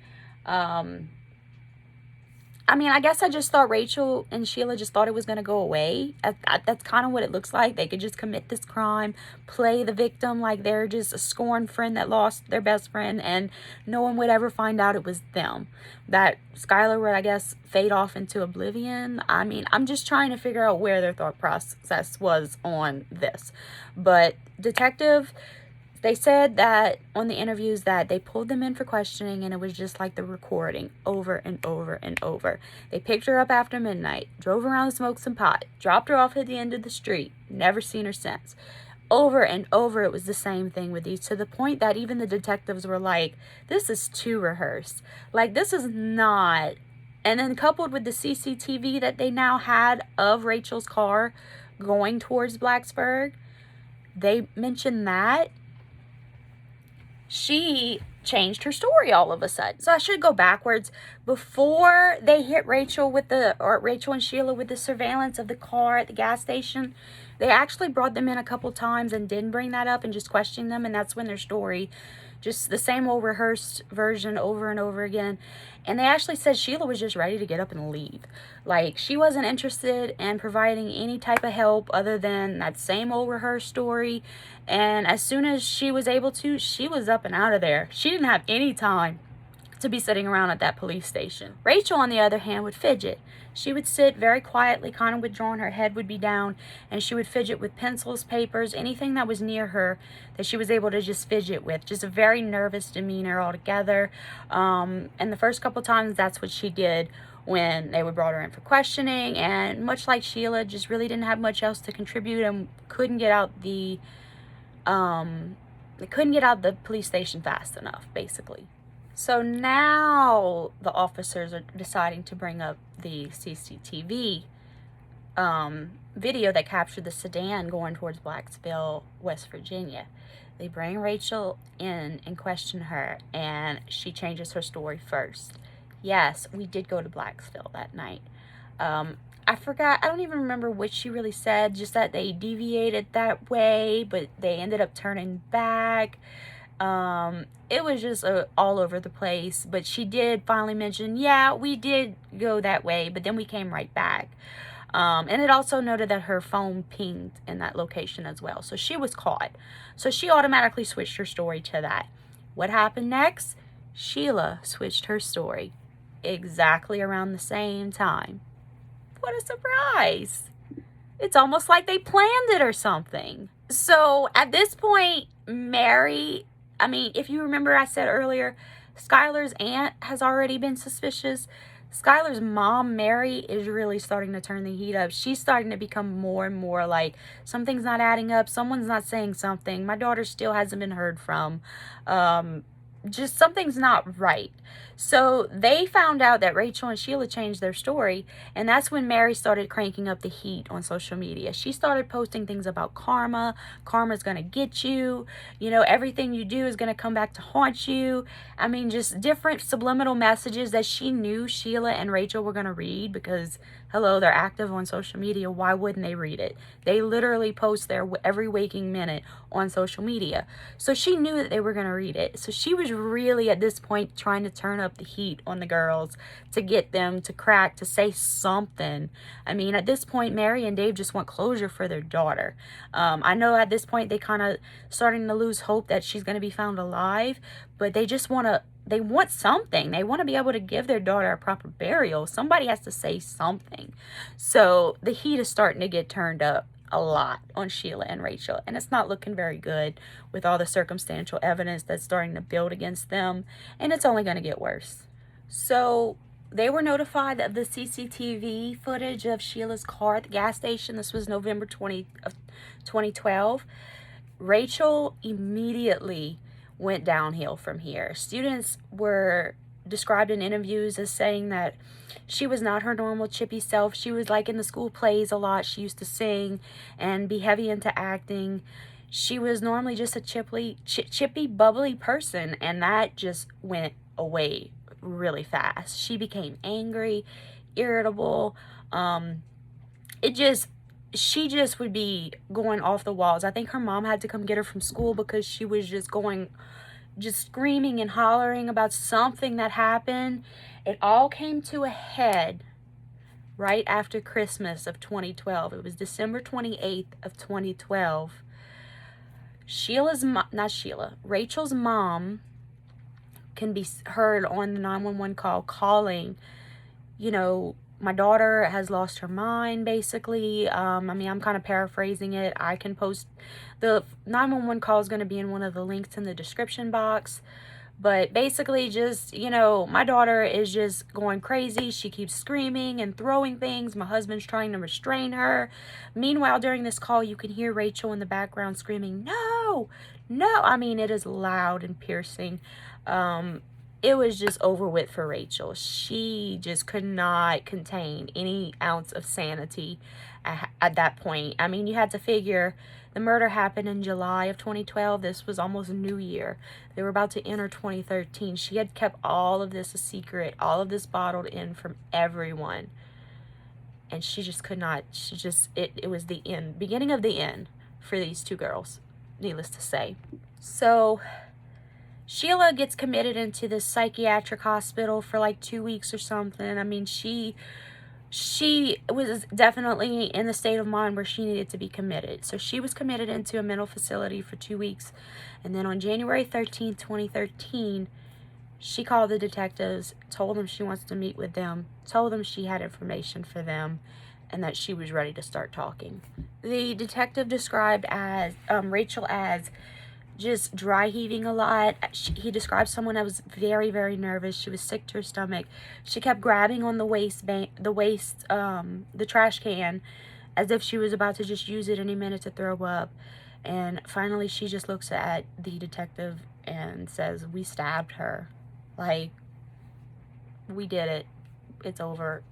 I mean, I guess I just thought Rachel and Sheila just thought it was going to go away. That's kind of what it looks like. They could just commit this crime, play the victim like they're just a scorned friend that lost their best friend, and no one would ever find out it was them. That Skylar would, I guess, fade off into oblivion. I mean, I'm just trying to figure out where their thought process was on this. But detective, they said that on the interviews that they pulled them in for questioning, and it was just like the recording over and over and over. They picked her up after midnight, drove around to smoke some pot, dropped her off at the end of the street, never seen her since. Over and over, it was the same thing with these, to the point that even the detectives were like, this is too rehearsed. Like, this is not. And then coupled with the CCTV that they now had of Rachel's car going towards Blacksburg, they mentioned that she changed her story all of a sudden. So I should go backwards. Before they hit Rachel Rachel and Sheila with the surveillance of the car at the gas station, they actually brought them in a couple times and didn't bring that up and just questioned them. And that's when their story, just the same old rehearsed version over and over again. And they actually said Sheila was just ready to get up and leave. Like, she wasn't interested in providing any type of help other than that same old rehearsed story. And as soon as she was able to, she was up and out of there. She didn't have any time to be sitting around at that police station. Rachel, on the other hand, would fidget. She would sit very quietly, kind of withdrawn, her head would be down, and she would fidget with pencils, papers, anything that was near her that she was able to just fidget with. Just a very nervous demeanor altogether. And the first couple times, that's what she did when they would brought her in for questioning. And much like Sheila, just really didn't have much else to contribute and couldn't get out the police station fast enough, basically. So now the officers are deciding to bring up the CCTV video that captured the sedan going towards Blacksville, West Virginia. They bring Rachel in and question her, and she changes her story first. Yes, we did go to Blacksville that night. I forgot, I don't even remember what she really said, just that they deviated that way, but they ended up turning back. It was just all over the place, but she did finally mention, yeah, we did go that way, but then we came right back. And it also noted that her phone pinged in that location as well. So she was caught. So she automatically switched her story to that. What happened next? Sheila switched her story exactly around the same time. What a surprise. It's almost like they planned it or something. So at this point, Mary, I mean, if you remember, I said earlier, Skylar's aunt has already been suspicious. Skylar's mom, Mary, is really starting to turn the heat up. She's starting to become more and more like, something's not adding up. Someone's not saying something. My daughter still hasn't been heard from. Just something's not right. So they found out that Rachel and Sheila changed their story, and that's when Mary started cranking up the heat on social media. She started posting things about karma. Karma's gonna get you. You know, everything you do is gonna come back to haunt you. I mean, just different subliminal messages that she knew Sheila and Rachel were gonna read because, hello, they're active on social media. Why wouldn't they read it? They literally post their every waking minute on social media. So she knew that they were gonna read it. So she was really, at this point, trying to turn up up the heat on the girls to get them to crack, to say something. I mean, at this point, Mary and Dave just want closure for their daughter. I know at this point they kind of starting to lose hope that she's going to be found alive, but they just want to, they want something. They want to be able to give their daughter a proper burial. Somebody has to say something. So the heat is starting to get turned up a lot on Sheila and Rachel, and it's not looking very good with all the circumstantial evidence that's starting to build against them, and it's only going to get worse. So they were notified of the CCTV footage of Sheila's car at the gas station. This was November 20 of 2012. Rachel immediately went downhill from here. Students were described in interviews as saying that she was not her normal chippy self. She was like in the school plays a lot. She used to sing and be heavy into acting. She was normally just a chippy, bubbly person, and that just went away really fast. She became angry, irritable. She just would be going off the walls. I think her mom had to come get her from school because she was just screaming and hollering about something that happened. It all came to a head right after Christmas of 2012. It was December 28th of 2012. Rachel's mom can be heard on the 911 call calling, you know, my daughter has lost her mind, basically. I mean, I'm kind of paraphrasing it. I can post the 911 call is going to be in one of the links in the description box. But basically just, you know, my daughter is just going crazy. She keeps screaming and throwing things. My husband's trying to restrain her. Meanwhile, during this call, you can hear Rachel in the background screaming, "No, no." I mean, it is loud and piercing. It was just over with for Rachel. She just could not contain any ounce of sanity at that point. I mean, you had to figure the murder happened in July of 2012. This was almost New Year. They were about to enter 2013. She had kept all of this a secret, all of this bottled in from everyone. And she just could not, it was the end, beginning of the end for these two girls, needless to say. So Sheila gets committed into this psychiatric hospital for like 2 weeks or something. I mean, she was definitely in the state of mind where she needed to be committed. So she was committed into a mental facility for 2 weeks. And then on January 13th, 2013, she called the detectives, told them she wants to meet with them, told them she had information for them, and that she was ready to start talking. The detective described Rachel as just dry heaving a lot. He described someone that was very, very nervous. She was sick to her stomach. She kept grabbing on the trash can as if she was about to just use it any minute to throw up. And finally, she just looks at the detective and says, "We stabbed her. Like, we did it. It's over.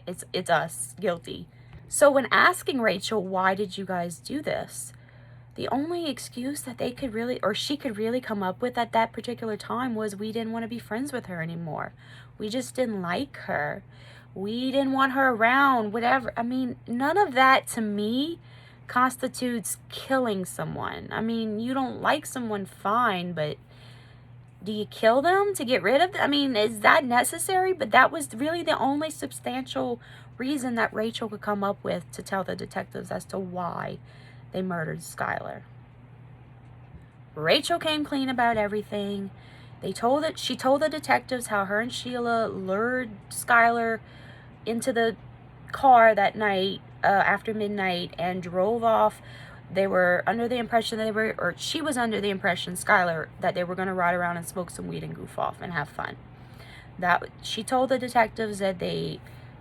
It's us, guilty." So when asking Rachel, "Why did you guys do this?" the only excuse that they could really, or she could really come up with at that particular time was, "We didn't want to be friends with her anymore. We just didn't like her. We didn't want her around," whatever. I mean, none of that to me constitutes killing someone. I mean, you don't like someone, fine, but do you kill them to get rid of them? I mean, is that necessary? But that was really the only substantial reason that Rachel could come up with to tell the detectives as to why they murdered Skylar. Rachel came clean about everything. She told the detectives how her and Sheila lured Skylar into the car that night after midnight and drove off. They were under the impression she was under the impression, Skylar, that they were going to ride around and smoke some weed and goof off and have fun. She told the detectives that they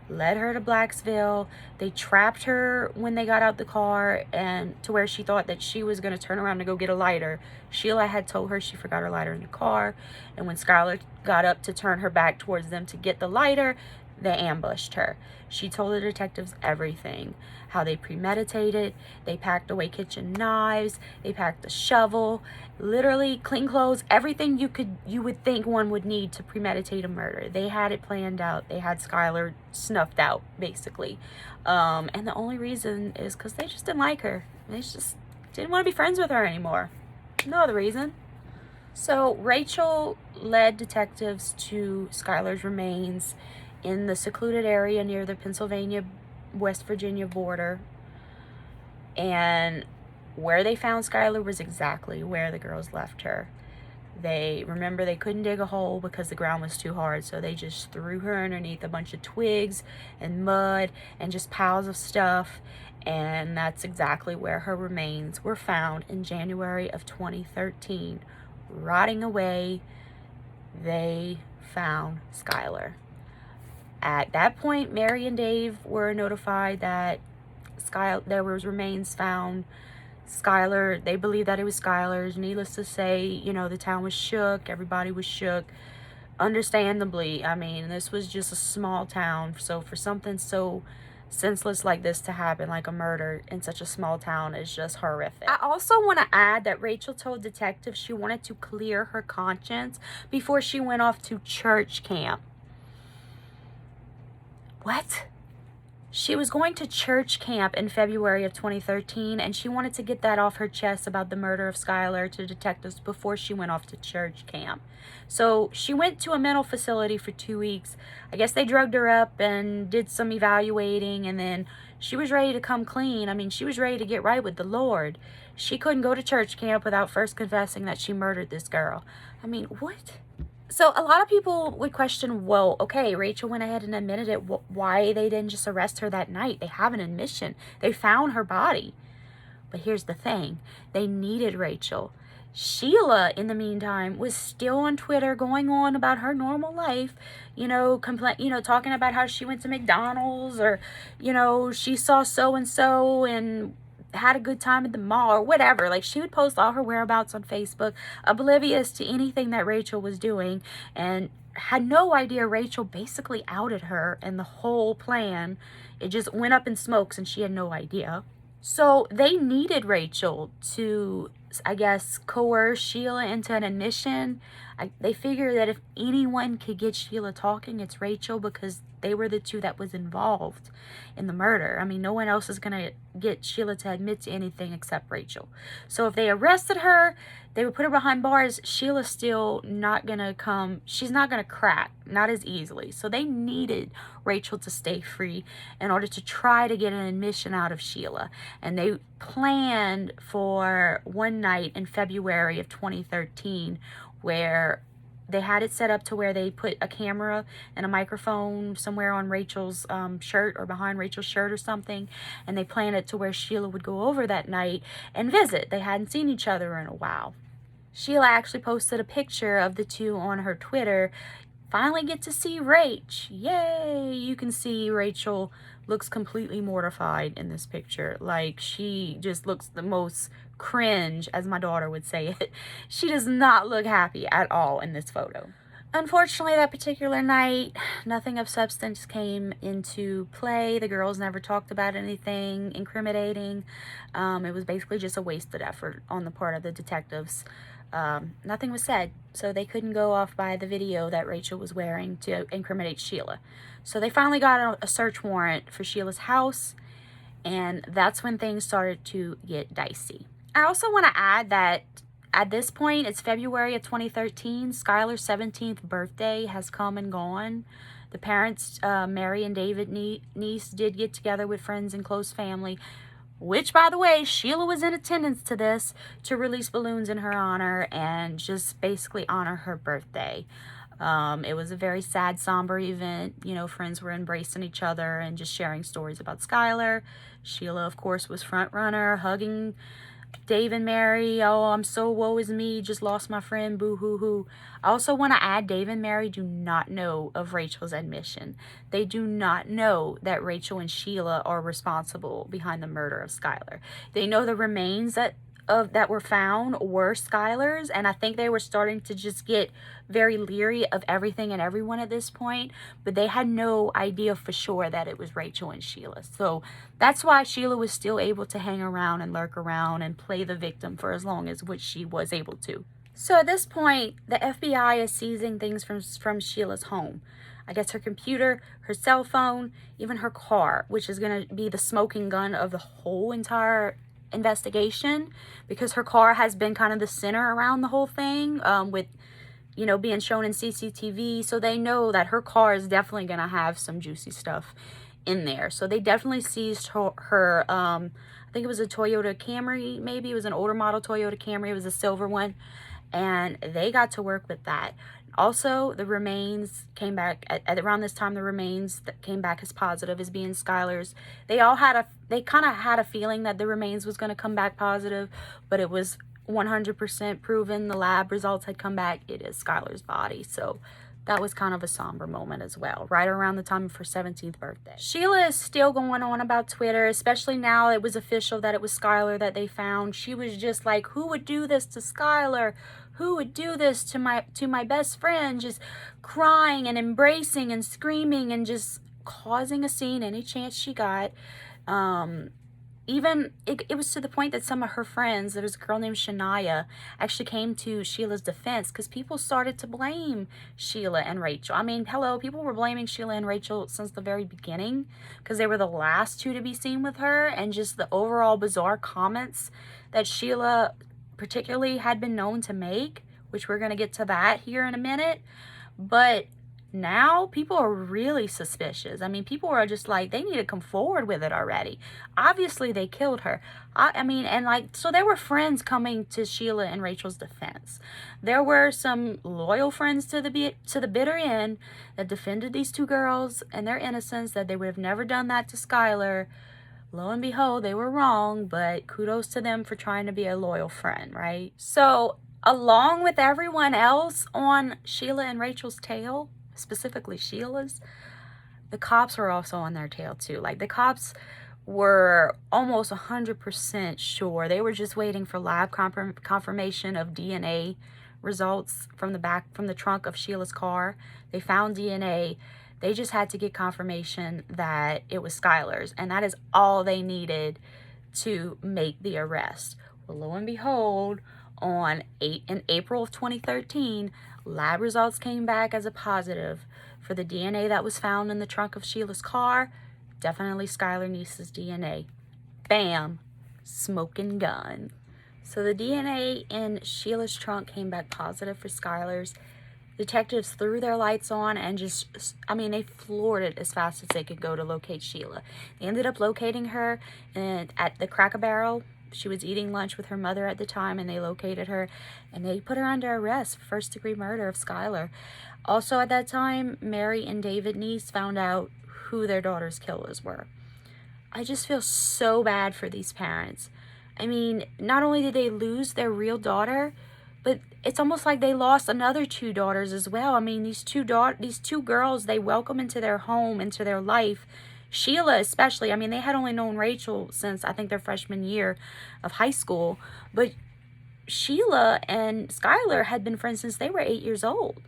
led her to Blacksville. They trapped her when they got out the car, and to where she thought that she was going to turn around to go get a lighter. Sheila had told her she forgot her lighter in the car, and when Skylar got up to turn her back towards them to get the lighter, they ambushed her. She told the detectives everything, how they premeditated. They packed away kitchen knives. They packed a shovel, literally clean clothes, everything you would think one would need to premeditate a murder. They had it planned out. They had Skylar snuffed out, basically. And the only reason is because they just didn't like her. They just didn't want to be friends with her anymore. No other reason. So Rachel led detectives to Skylar's remains in the secluded area near the Pennsylvania-West Virginia border. And where they found Skylar was exactly where the girls left her. They couldn't dig a hole because the ground was too hard, so they just threw her underneath a bunch of twigs and mud and just piles of stuff, and that's exactly where her remains were found in January of 2013, rotting away. They found Skylar. At that point, Mary and Dave were notified that there was remains found. Skylar, they believed that it was Skylar's. Needless to say, you know, the town was shook. Everybody was shook. Understandably, I mean, this was just a small town. So for something so senseless like this to happen, like a murder in such a small town, is just horrific. I also want to add that Rachel told detectives she wanted to clear her conscience before she went off to church camp. What? She was going to church camp in February of 2013, and she wanted to get that off her chest about the murder of Skylar to detectives before she went off to church camp. So she went to a mental facility for 2 weeks. I guess they drugged her up and did some evaluating, and then she was ready to come clean. I mean, she was ready to get right with the Lord. She couldn't go to church camp without first confessing that she murdered this girl. I mean, what? So a lot of people would question, well, okay, Rachel went ahead and admitted it. Why they didn't just arrest her that night? They have an admission. They found her body. But here's the thing. They needed Rachel. Sheila, in the meantime, was still on Twitter going on about her normal life, talking about how she went to McDonald's, or, she saw so-and-so and had a good time at the mall or whatever. Like, she would post all her whereabouts on Facebook, oblivious to anything that Rachel was doing, and had no idea Rachel basically outed her, and the whole plan, it just went up in smokes and she had no idea. So they needed Rachel to, I guess, coerce Sheila into an admission. They figured that if anyone could get Sheila talking, it's Rachel, because they were the two that was involved in the murder. I mean, no one else is going to get Sheila to admit to anything except Rachel. So if they arrested her, they would put her behind bars. Sheila's still not going to come. She's not going to crack, not as easily. So they needed Rachel to stay free in order to try to get an admission out of Sheila. And they planned for one night in February of 2013 where they had it set up to where they put a camera and a microphone somewhere on Rachel's shirt, or behind Rachel's shirt or something, and they planned it to where Sheila would go over that night and visit. They hadn't seen each other in a while. Sheila actually posted a picture of the two on her Twitter. Finally get to see Rach. Yay! You can see Rachel looks completely mortified in this picture. Like, she just looks the most cringe, as my daughter would say it. She does not look happy at all in this photo. Unfortunately, that particular night, nothing of substance came into play. The girls never talked about anything incriminating. It was basically just a wasted effort on the part of the detectives. Nothing was said, so they couldn't go off by the video that Rachel was wearing to incriminate Sheila. So they finally got a search warrant for Sheila's house, and that's when things started to get dicey. I also want to add that at this point, it's February of 2013. Skylar's 17th birthday has come and gone. The parents, Mary and David Neese, did get together with friends and close family, which, by the way, Sheila was in attendance to this, to release balloons in her honor and just basically honor her birthday. It was a very sad, somber event. Friends were embracing each other and just sharing stories about Skylar. Sheila, of course, was front runner, hugging Dave and Mary. Oh, I'm so woe is me, just lost my friend, boo hoo hoo. I also want to add, Dave and Mary do not know of Rachel's admission. They do not know that Rachel and Sheila are responsible behind the murder of Skylar. They know the remains that were found were Skylar's, and I think they were starting to just get very leery of everything and everyone at this point, but they had no idea for sure that it was Rachel and Sheila. So that's why Sheila was still able to hang around and lurk around and play the victim for as long as which she was able to. So at this point, the FBI is seizing things from Sheila's home. I guess her computer, her cell phone, even her car, which is going to be the smoking gun of the whole entire investigation, because her car has been kind of the center around the whole thing, with, you know, being shown in CCTV. So they know that her car is definitely going to have some juicy stuff in there. So they definitely seized her I think it was a Toyota Camry, maybe it was an older model Toyota Camry, it was a silver one, and they got to work with that. Also, the remains came back at around this time. The remains that came back as positive as being Skylar's. They kind of had a feeling that the remains was going to come back positive, but it was 100% proven. The lab results had come back. It is Skylar's body. So that was kind of a somber moment as well, right around the time of her 17th birthday. Sheila is still going on about Twitter, especially now it was official that it was Skylar that they found. She was just like, who would do this to Skylar? Who would do this to my best friend? Just crying and embracing and screaming and just causing a scene any chance she got. Even it was to the point that some of her friends, there was a girl named Shania, actually came to Sheila's defense because people started to blame Sheila and Rachel. I mean, hello, people were blaming Sheila and Rachel since the very beginning because they were the last two to be seen with her, and just the overall bizarre comments that Sheila particularly had been known to make, which we're going to get to that here in a minute. But now people are really suspicious. I mean, people are just like, they need to come forward with it already. Obviously they killed her. I mean, and like, so there were friends coming to Sheila and Rachel's defense. There were some loyal friends to the bitter end that defended these two girls and their innocence, that they would have never done that to Skylar. Lo and behold, they were wrong, but kudos to them for trying to be a loyal friend, right? So along with everyone else on Sheila and Rachel's tail, specifically Sheila's, the cops were also on their tail too. Like, the cops were almost 100% sure. They were just waiting for lab confirmation of DNA results from the trunk of Sheila's car. They found DNA. They just had to get confirmation that it was Skylar's, and that is all they needed to make the arrest. Well, lo and behold, in April of 2013, lab results came back as a positive for the DNA that was found in the trunk of Sheila's car. Definitely Skylar Neese's DNA. Bam! Smoking gun. So the DNA in Sheila's trunk came back positive for Skylar's. Detectives threw their lights on and they floored it as fast as they could go to locate Sheila. They ended up locating her at the Cracker Barrel. She was eating lunch with her mother at the time, and they located her, and they put her under arrest for first-degree murder of Skylar. Also at that time, Mary and David Neese found out who their daughter's killers were. I just feel so bad for these parents. I mean, not only did they lose their real daughter, but it's almost like they lost another two daughters as well. I mean, these two girls, they welcome into their home, into their life. Sheila especially, I mean, they had only known Rachel since, I think, their freshman year of high school. But Sheila and Skylar had been friends since they were 8 years old.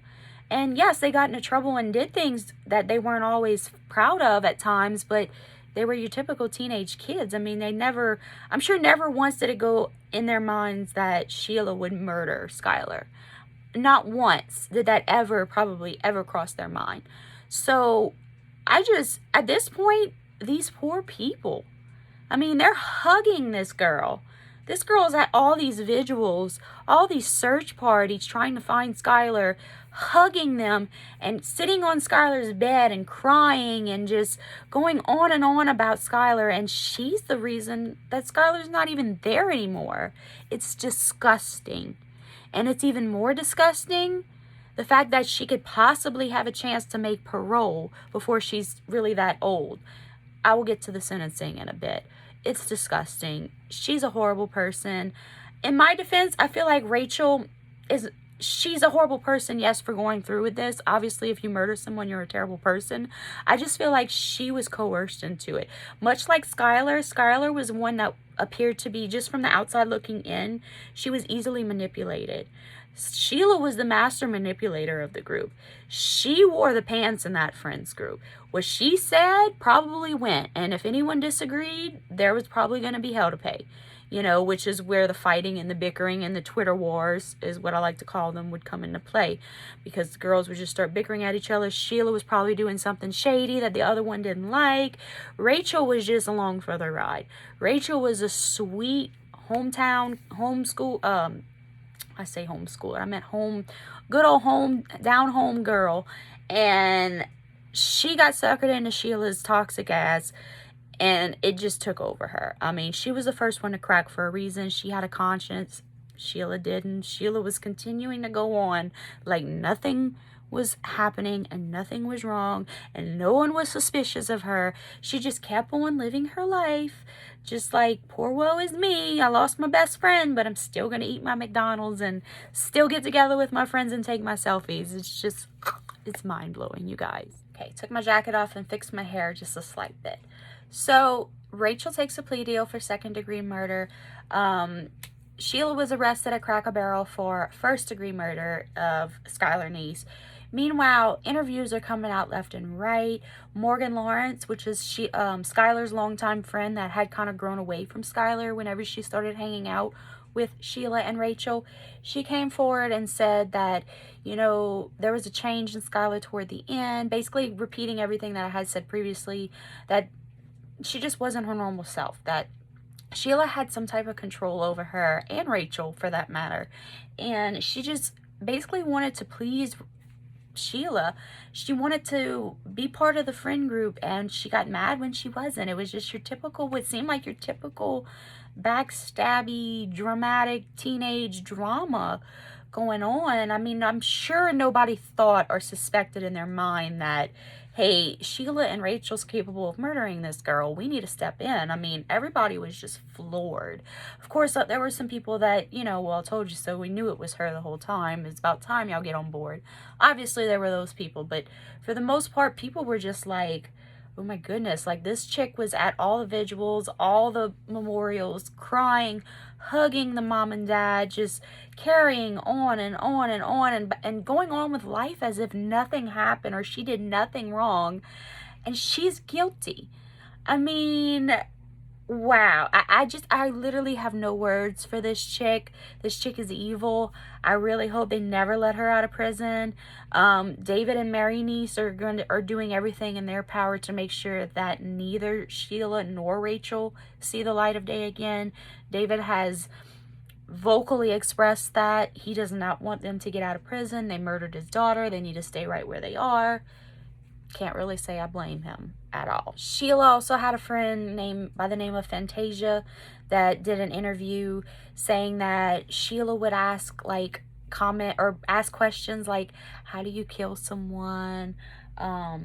And yes, they got into trouble and did things that they weren't always proud of at times, but they were your typical teenage kids. I mean, I'm sure never once did it go in their minds that Sheila would murder Skylar. Not once did that probably ever cross their mind. So at this point, these poor people, I mean, they're hugging this girl. This girl's at all these vigils, all these search parties trying to find Skylar, hugging them and sitting on Skylar's bed and crying and just going on and on about Skylar. And she's the reason that Skylar's not even there anymore. It's disgusting. And it's even more disgusting, the fact that she could possibly have a chance to make parole before she's really that old. I will get to the sentencing in a bit. It's disgusting. She's a horrible person. In my defense, I feel like she's a horrible person, yes, for going through with this. Obviously, if you murder someone, you're a terrible person. I just feel like she was coerced into it. Much like Skylar was one that appeared to be, just from the outside looking in, she was easily manipulated. Sheila was the master manipulator of the group. She wore the pants in that friends group. What she said probably went, and if anyone disagreed, there was probably going to be hell to pay. you know, which is where the fighting and the bickering and the Twitter wars, is what I like to call them, would come into play, because the girls would just start bickering at each other. Sheila was probably doing something shady that the other one didn't like. Rachel was just along for the ride. Rachel was a sweet homeschool, I say homeschool, I meant good old down home girl, and she got suckered into Sheila's toxic ass, and it just took over her. I mean, she was the first one to crack for a reason. She had a conscience. Sheila didn't. Sheila was continuing to go on like nothing was happening and nothing was wrong and no one was suspicious of her. She just kept on living her life, just like, poor woe is me, I lost my best friend, but I'm still gonna eat my McDonald's and still get together with my friends and take my selfies. It's just, it's mind-blowing, you guys. Okay, took my jacket off and fixed my hair just a slight bit. So Rachel takes a plea deal for second-degree murder. Sheila was arrested at Cracker Barrel for first-degree murder of Skylar Neese. Meanwhile, interviews are coming out left and right. Morgan Lawrence, which is Skylar's longtime friend that had kind of grown away from Skylar whenever she started hanging out with Sheila and Rachel, she came forward and said that, you know, there was a change in Skylar toward the end, basically repeating everything that I had said previously, that she just wasn't her normal self, that Sheila had some type of control over her, and Rachel for that matter, and she just basically wanted to please Sheila. She wanted to be part of the friend group, and she got mad when she wasn't. It was just your typical, what seemed like your typical backstabby, dramatic teenage drama going on. I mean, I'm sure nobody thought or suspected in their mind that, hey, Sheila and Rachel's capable of murdering this girl. We need to step in. I mean, everybody was just floored. Of course, there were some people that, you know, well, I told you so. We knew it was her the whole time. It's about time y'all get on board. Obviously, there were those people. But for the most part, people were just like, oh my goodness, like this chick was at all the vigils, all the memorials, crying, hugging the mom and dad, just carrying on and on and on and going on with life as if nothing happened or she did nothing wrong. And she's guilty. I mean, wow. I literally have no words for this chick. This chick is evil. I really hope they never let her out of prison. David and Mary Neese are doing everything in their power to make sure that neither Sheila nor Rachel see the light of day again. David has vocally expressed that he does not want them to get out of prison. They murdered his daughter. They need to stay right where they are. Can't really say I blame him at all. Sheila also had a friend by the name of Fantasia that did an interview saying that Sheila would ask comment or ask questions like, how do you kill someone? I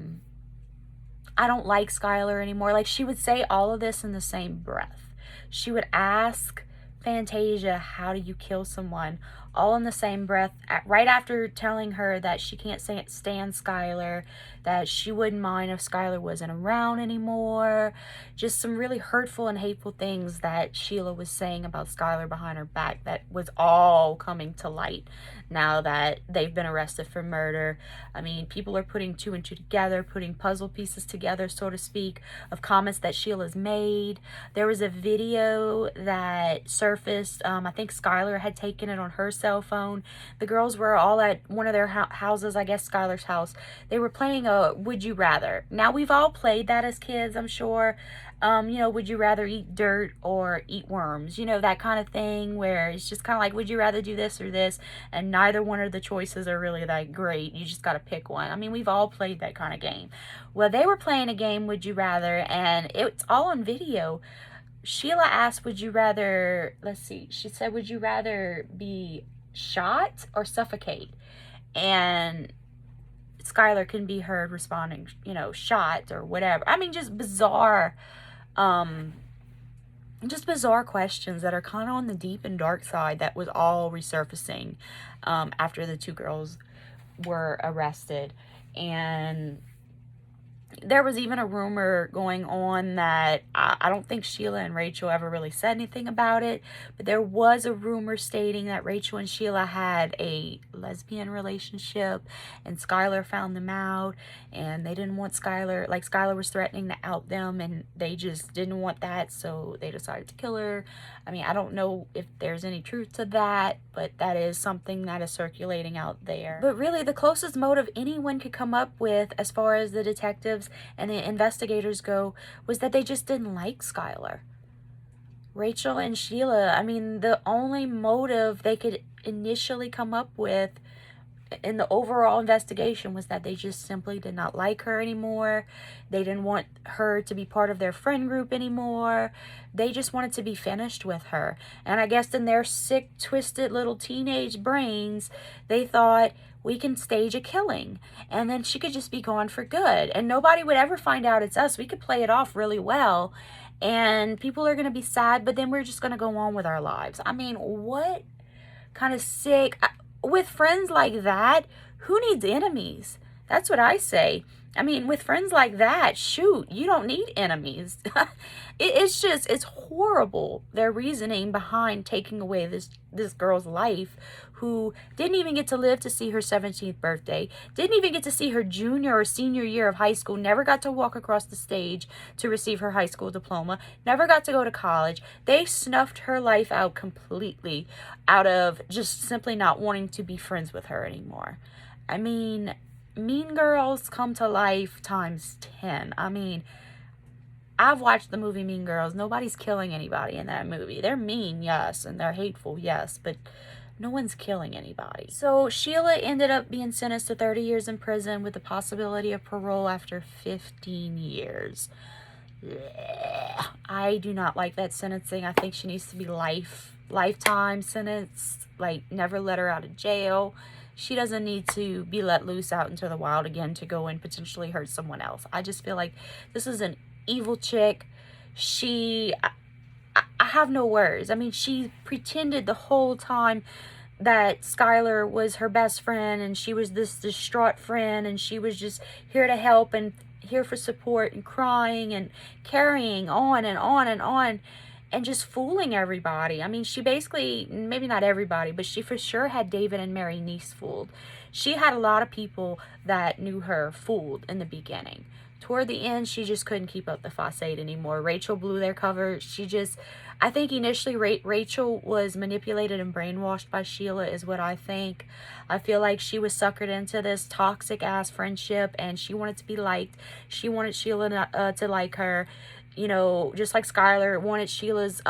don't like Skylar anymore. Like, she would say all of this in the same breath. She would ask Fantasia, how do you kill someone? All in the same breath, right after telling her that she can't stand Skylar, that she wouldn't mind if Skylar wasn't around anymore. Just some really hurtful and hateful things that Sheila was saying about Skylar behind her back that was all coming to light now that they've been arrested for murder. I mean, people are putting two and two together, putting puzzle pieces together, so to speak, of comments that Sheila's made. There was a video that surfaced. I think Skylar had taken it on her cell phone. The girls were all at one of their houses, I guess Skylar's house. They were playing a Would You Rather. Now, we've all played that as kids, I'm sure. You know, would you rather eat dirt or eat worms? You know, that kind of thing where it's just kind of like, would you rather do this or this? And neither one of the choices are really that great. You just got to pick one. I mean, we've all played that kind of game. Well, they were playing a game, Would You Rather, and it's all on video. Sheila asked, would you rather, let's see, she said, would you rather be shot or suffocate? And Skylar can be heard responding, you know, shot or whatever. I mean, just bizarre questions that are kind of on the deep and dark side that was all resurfacing after the two girls were arrested. And there was even a rumor going on that I don't think Sheila and Rachel ever really said anything about it, but there was a rumor stating that Rachel and Sheila had a lesbian relationship, and Skylar found them out, and they didn't want Skylar, like Skylar was threatening to out them, and they just didn't want that, so they decided to kill her. I mean, I don't know if there's any truth to that, but that is something that is circulating out there. But really, the closest motive anyone could come up with, as far as the detectives and the investigators go, was that they just didn't like Skylar. Rachel and Sheila, I mean, the only motive they could initially come up with in the overall investigation was that they just simply did not like her anymore. They didn't want her to be part of their friend group anymore. They just wanted to be finished with her. And I guess in their sick, twisted little teenage brains, they thought, we can stage a killing and then she could just be gone for good and nobody would ever find out it's us. We could play it off really well and people are going to be sad, but then we're just going to go on with our lives. I mean, what kind of sick... With friends like that, who needs enemies? That's what I say. I mean, with friends like that, shoot, you don't need enemies. It's horrible, their reasoning behind taking away this girl's life, who didn't even get to live to see her 17th birthday, didn't even get to see her junior or senior year of high school, never got to walk across the stage to receive her high school diploma, never got to go to college. They snuffed her life out completely out of just simply not wanting to be friends with her anymore. I mean, Mean Girls come to life times 10. I mean, I've watched the movie Mean Girls. Nobody's killing anybody in that movie. They're mean, yes, and they're hateful, yes, but no one's killing anybody. So Sheila ended up being sentenced to 30 years in prison with the possibility of parole after 15 years. I do not like that sentencing. I think she needs to be lifetime sentence. Like, never let her out of jail. She doesn't need to be let loose out into the wild again to go and potentially hurt someone else. I just feel like this is an evil chick. I have no words. I mean, she pretended the whole time that Skylar was her best friend and she was this distraught friend and she was just here to help and here for support and crying and carrying on and on and on and just fooling everybody. I mean, she basically, maybe not everybody, but she for sure had David and Mary Neese fooled. She had a lot of people that knew her fooled in the beginning. Toward the end, she just couldn't keep up the facade anymore. Rachel blew their cover. I think initially Rachel was manipulated and brainwashed by Sheila is what I think. I feel like she was suckered into this toxic ass friendship and she wanted to be liked. She wanted Sheila to like her, you know, just like Skylar wanted Sheila's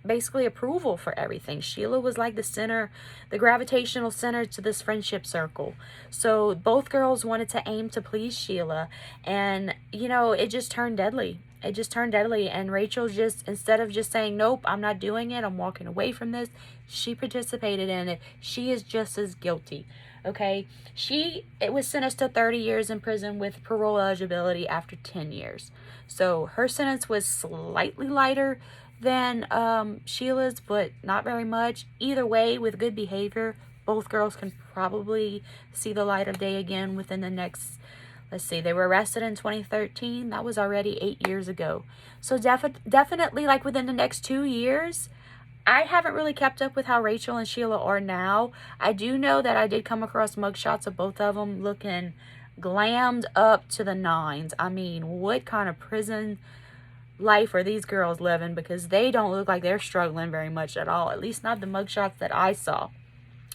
basically approval for everything. Sheila was like the center, the gravitational center to this friendship circle. So both girls wanted to aim to please Sheila, and you know, it just turned deadly. It just turned deadly, and Rachel just, instead of just saying, nope, I'm not doing it, I'm walking away from this, she participated in it. She is just as guilty. Okay, it was sentenced to 30 years in prison with parole eligibility after 10 years. So her sentence was slightly lighter than Sheila's, but not very much. Either way, with good behavior, both girls can probably see the light of day again within the next, let's see, they were arrested in 2013. That was already 8 years ago. So definitely, like, within the next 2 years, I haven't really kept up with how Rachel and Sheila are now. I do know that I did come across mugshots of both of them looking glammed up to the nines. I mean, what kind of prison life are these girls living? Because they don't look like they're struggling very much at all. At least not the mugshots that I saw.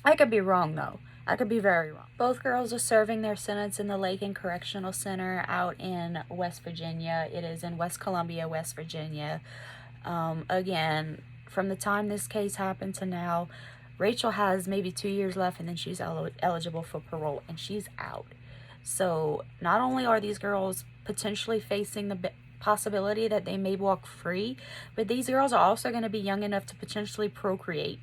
I could be wrong, though. I could be very wrong. Both girls are serving their sentence in the Lakin Correctional Center out in West Virginia. It is in West Columbia, West Virginia. Again, from the time this case happened to now, Rachel has maybe 2 years left and then she's eligible for parole and she's out. So not only are these girls potentially facing the possibility that they may walk free, but these girls are also going to be young enough to potentially procreate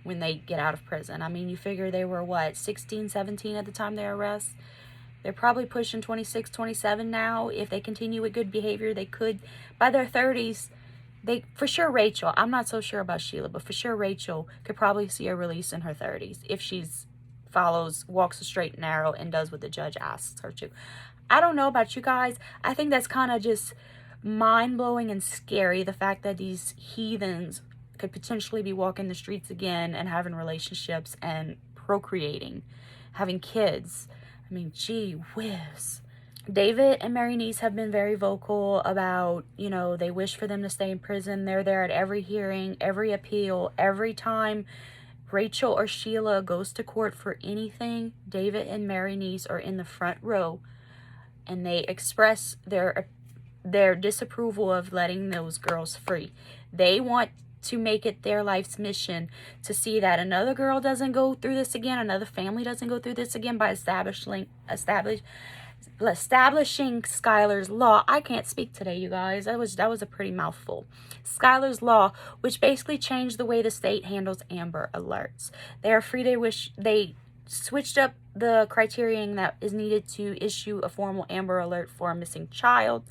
when they get out of prison. I mean, you figure they were, what, 16, 17 at the time they arrest? They're probably pushing 26, 27 now. If they continue with good behavior, they could, by their 30s, for sure Rachel, I'm not so sure about Sheila, but for sure Rachel could probably see a release in her 30s if walks a straight and narrow and does what the judge asks her to. I don't know about you guys. I think that's kind of just mind-blowing and scary, the fact that these heathens could potentially be walking the streets again and having relationships and procreating, having kids. I mean, gee whiz. David and Mary Neese have been very vocal about, you know, they wish for them to stay in prison. They're there at every hearing, every appeal, every time Rachel or Sheila goes to court for anything. David and Mary Neese are in the front row, and they express their disapproval of letting those girls free. They want to make it their life's mission to see that another girl doesn't go through this again, another family doesn't go through this again, by establishing Skylar's Law. I can't speak today, you guys. That was a pretty mouthful. Skylar's Law, which basically changed the way the state handles Amber Alerts. They are free. They switched up the criterion that is needed to issue a formal Amber Alert for a missing child.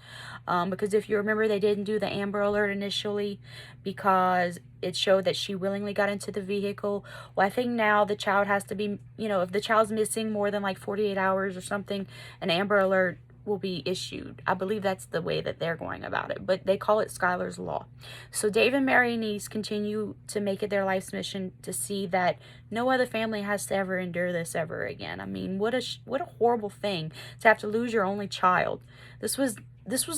Because if you remember, they didn't do the Amber Alert initially because it showed that she willingly got into the vehicle. Well, I think now the child has to be, you know, if the child's missing more than like 48 hours or something, an Amber Alert will be issued. I believe that's the way that they're going about it, but they call it Skylar's Law. So Dave and Mary Neese continue to make it their life's mission to see that no other family has to ever endure this ever again. I mean, what a horrible thing to have to lose your only child. This was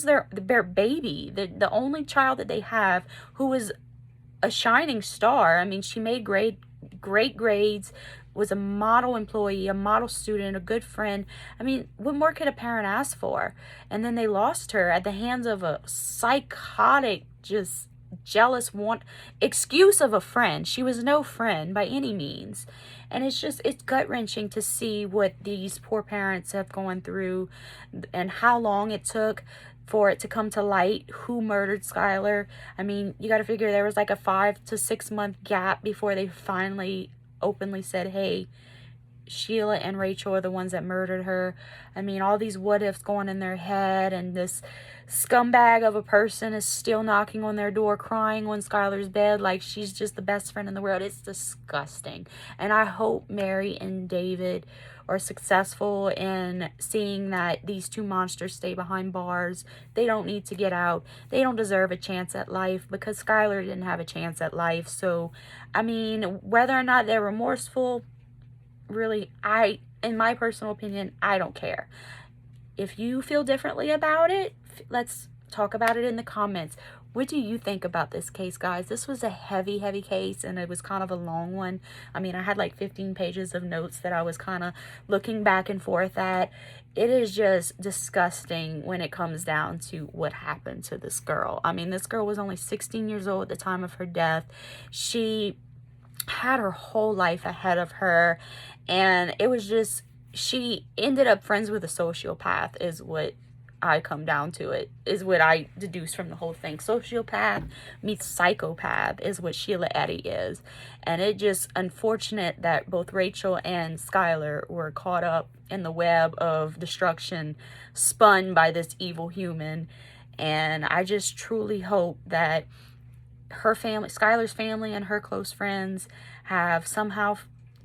their baby, the only child that they have, who was a shining star. I mean, she made great grades, was a model employee, a model student, a good friend. I mean, what more could a parent ask for? And then they lost her at the hands of a psychotic, just jealous excuse of a friend. She was no friend by any means. And it's gut-wrenching to see what these poor parents have gone through and how long it took for it to come to light who murdered Skylar. I mean, you got to figure there was like a 5 to 6 month gap before they finally openly said, hey, Sheila and Rachel are the ones that murdered her. I mean, all these what ifs going in their head, and this scumbag of a person is still knocking on their door, crying on Skylar's bed like she's just the best friend in the world. It's disgusting. And I hope Mary and David are successful in seeing that these two monsters stay behind bars. They don't need to get out. They don't deserve a chance at life, because Skylar didn't have a chance at life. So, I mean, whether or not they're remorseful, really, in my personal opinion, I don't care. If you feel differently about it, let's talk about it in the comments. What do you think about this case, guys? This was a heavy case, and it was kind of a long one. I mean, I had like 15 pages of notes that I was kind of looking back and forth at. It is just disgusting when it comes down to what happened to this girl. I mean, this girl was only 16 years old at the time of her death. She had her whole life ahead of her, and it was just, she ended up friends with a sociopath, is what I come down to. It is what I deduce from the whole thing. Sociopath meets psychopath is what Sheila Eddy is. And it just unfortunate that both Rachel and Skylar were caught up in the web of destruction spun by this evil human. And I just truly hope that her family, Skylar's family and her close friends, have somehow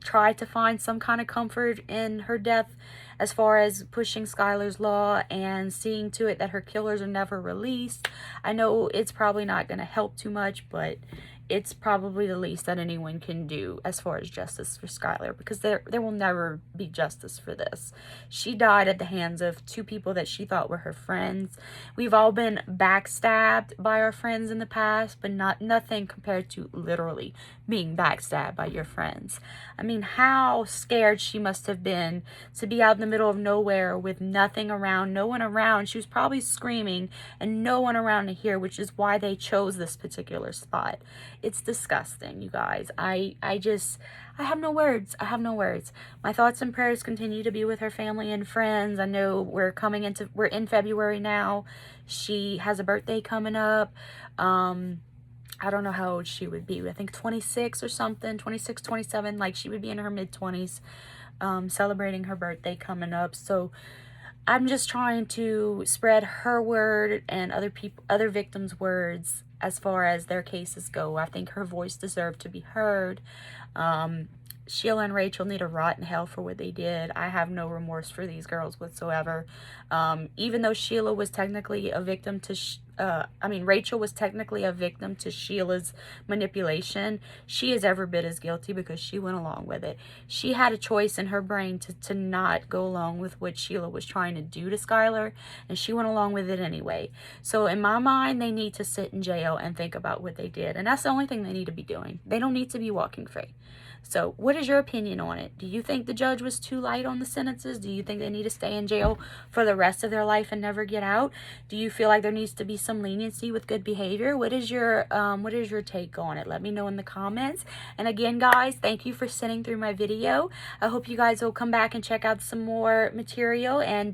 tried to find some kind of comfort in her death, as far as pushing Skylar's Law and seeing to it that her killers are never released. I know it's probably not going to help too much, but it's probably the least that anyone can do as far as justice for Skylar, because there will never be justice for this. She died at the hands of two people that she thought were her friends. We've all been backstabbed by our friends in the past, but nothing compared to literally being backstabbed by your friends. I mean, how scared she must have been to be out in the middle of nowhere with nothing around, no one around. She was probably screaming and no one around to hear, which is why they chose this particular spot. It's disgusting, you guys. I have no words. I have no words. My thoughts and prayers continue to be with her family and friends. I know we're in February now. She has a birthday coming up. I don't know how old she would be. I think 26 or something, 26, 27. Like, she would be in her mid-20s, celebrating her birthday coming up. So I'm just trying to spread her word and other victims' words as far as their cases go. I think her voice deserved to be heard. Sheila and Rachel need to rot in hell for what they did. I have no remorse for these girls whatsoever. Even though Sheila was technically a victim to, Rachel was technically a victim to Sheila's manipulation, she is every bit as guilty because she went along with it. She had a choice in her brain to not go along with what Sheila was trying to do to Skylar, and she went along with it anyway. So in my mind, they need to sit in jail and think about what they did. And that's the only thing they need to be doing. They don't need to be walking free. So what is your opinion on it? Do you think the judge was too light on the sentences? Do you think they need to stay in jail for the rest of their life and never get out? Do you feel like there needs to be some leniency with good behavior? What is your take on it? Let me know in the comments. And again, guys, thank you for sitting through my video. I hope you guys will come back and check out some more material. And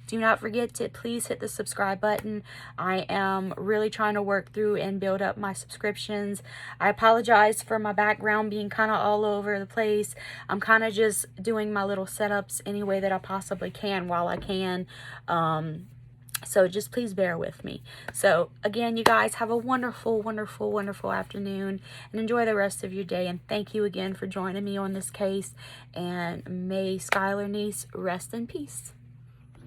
do not forget to please hit the subscribe button. I am really trying to work through and build up my subscriptions. I apologize for my background being kind of all over the place. I'm kind of just doing my little setups any way that I possibly can while I can. So just please bear with me. So again, you guys have a wonderful, wonderful, wonderful afternoon and enjoy the rest of your day. And thank you again for joining me on this case. And may Skylar Neese rest in peace.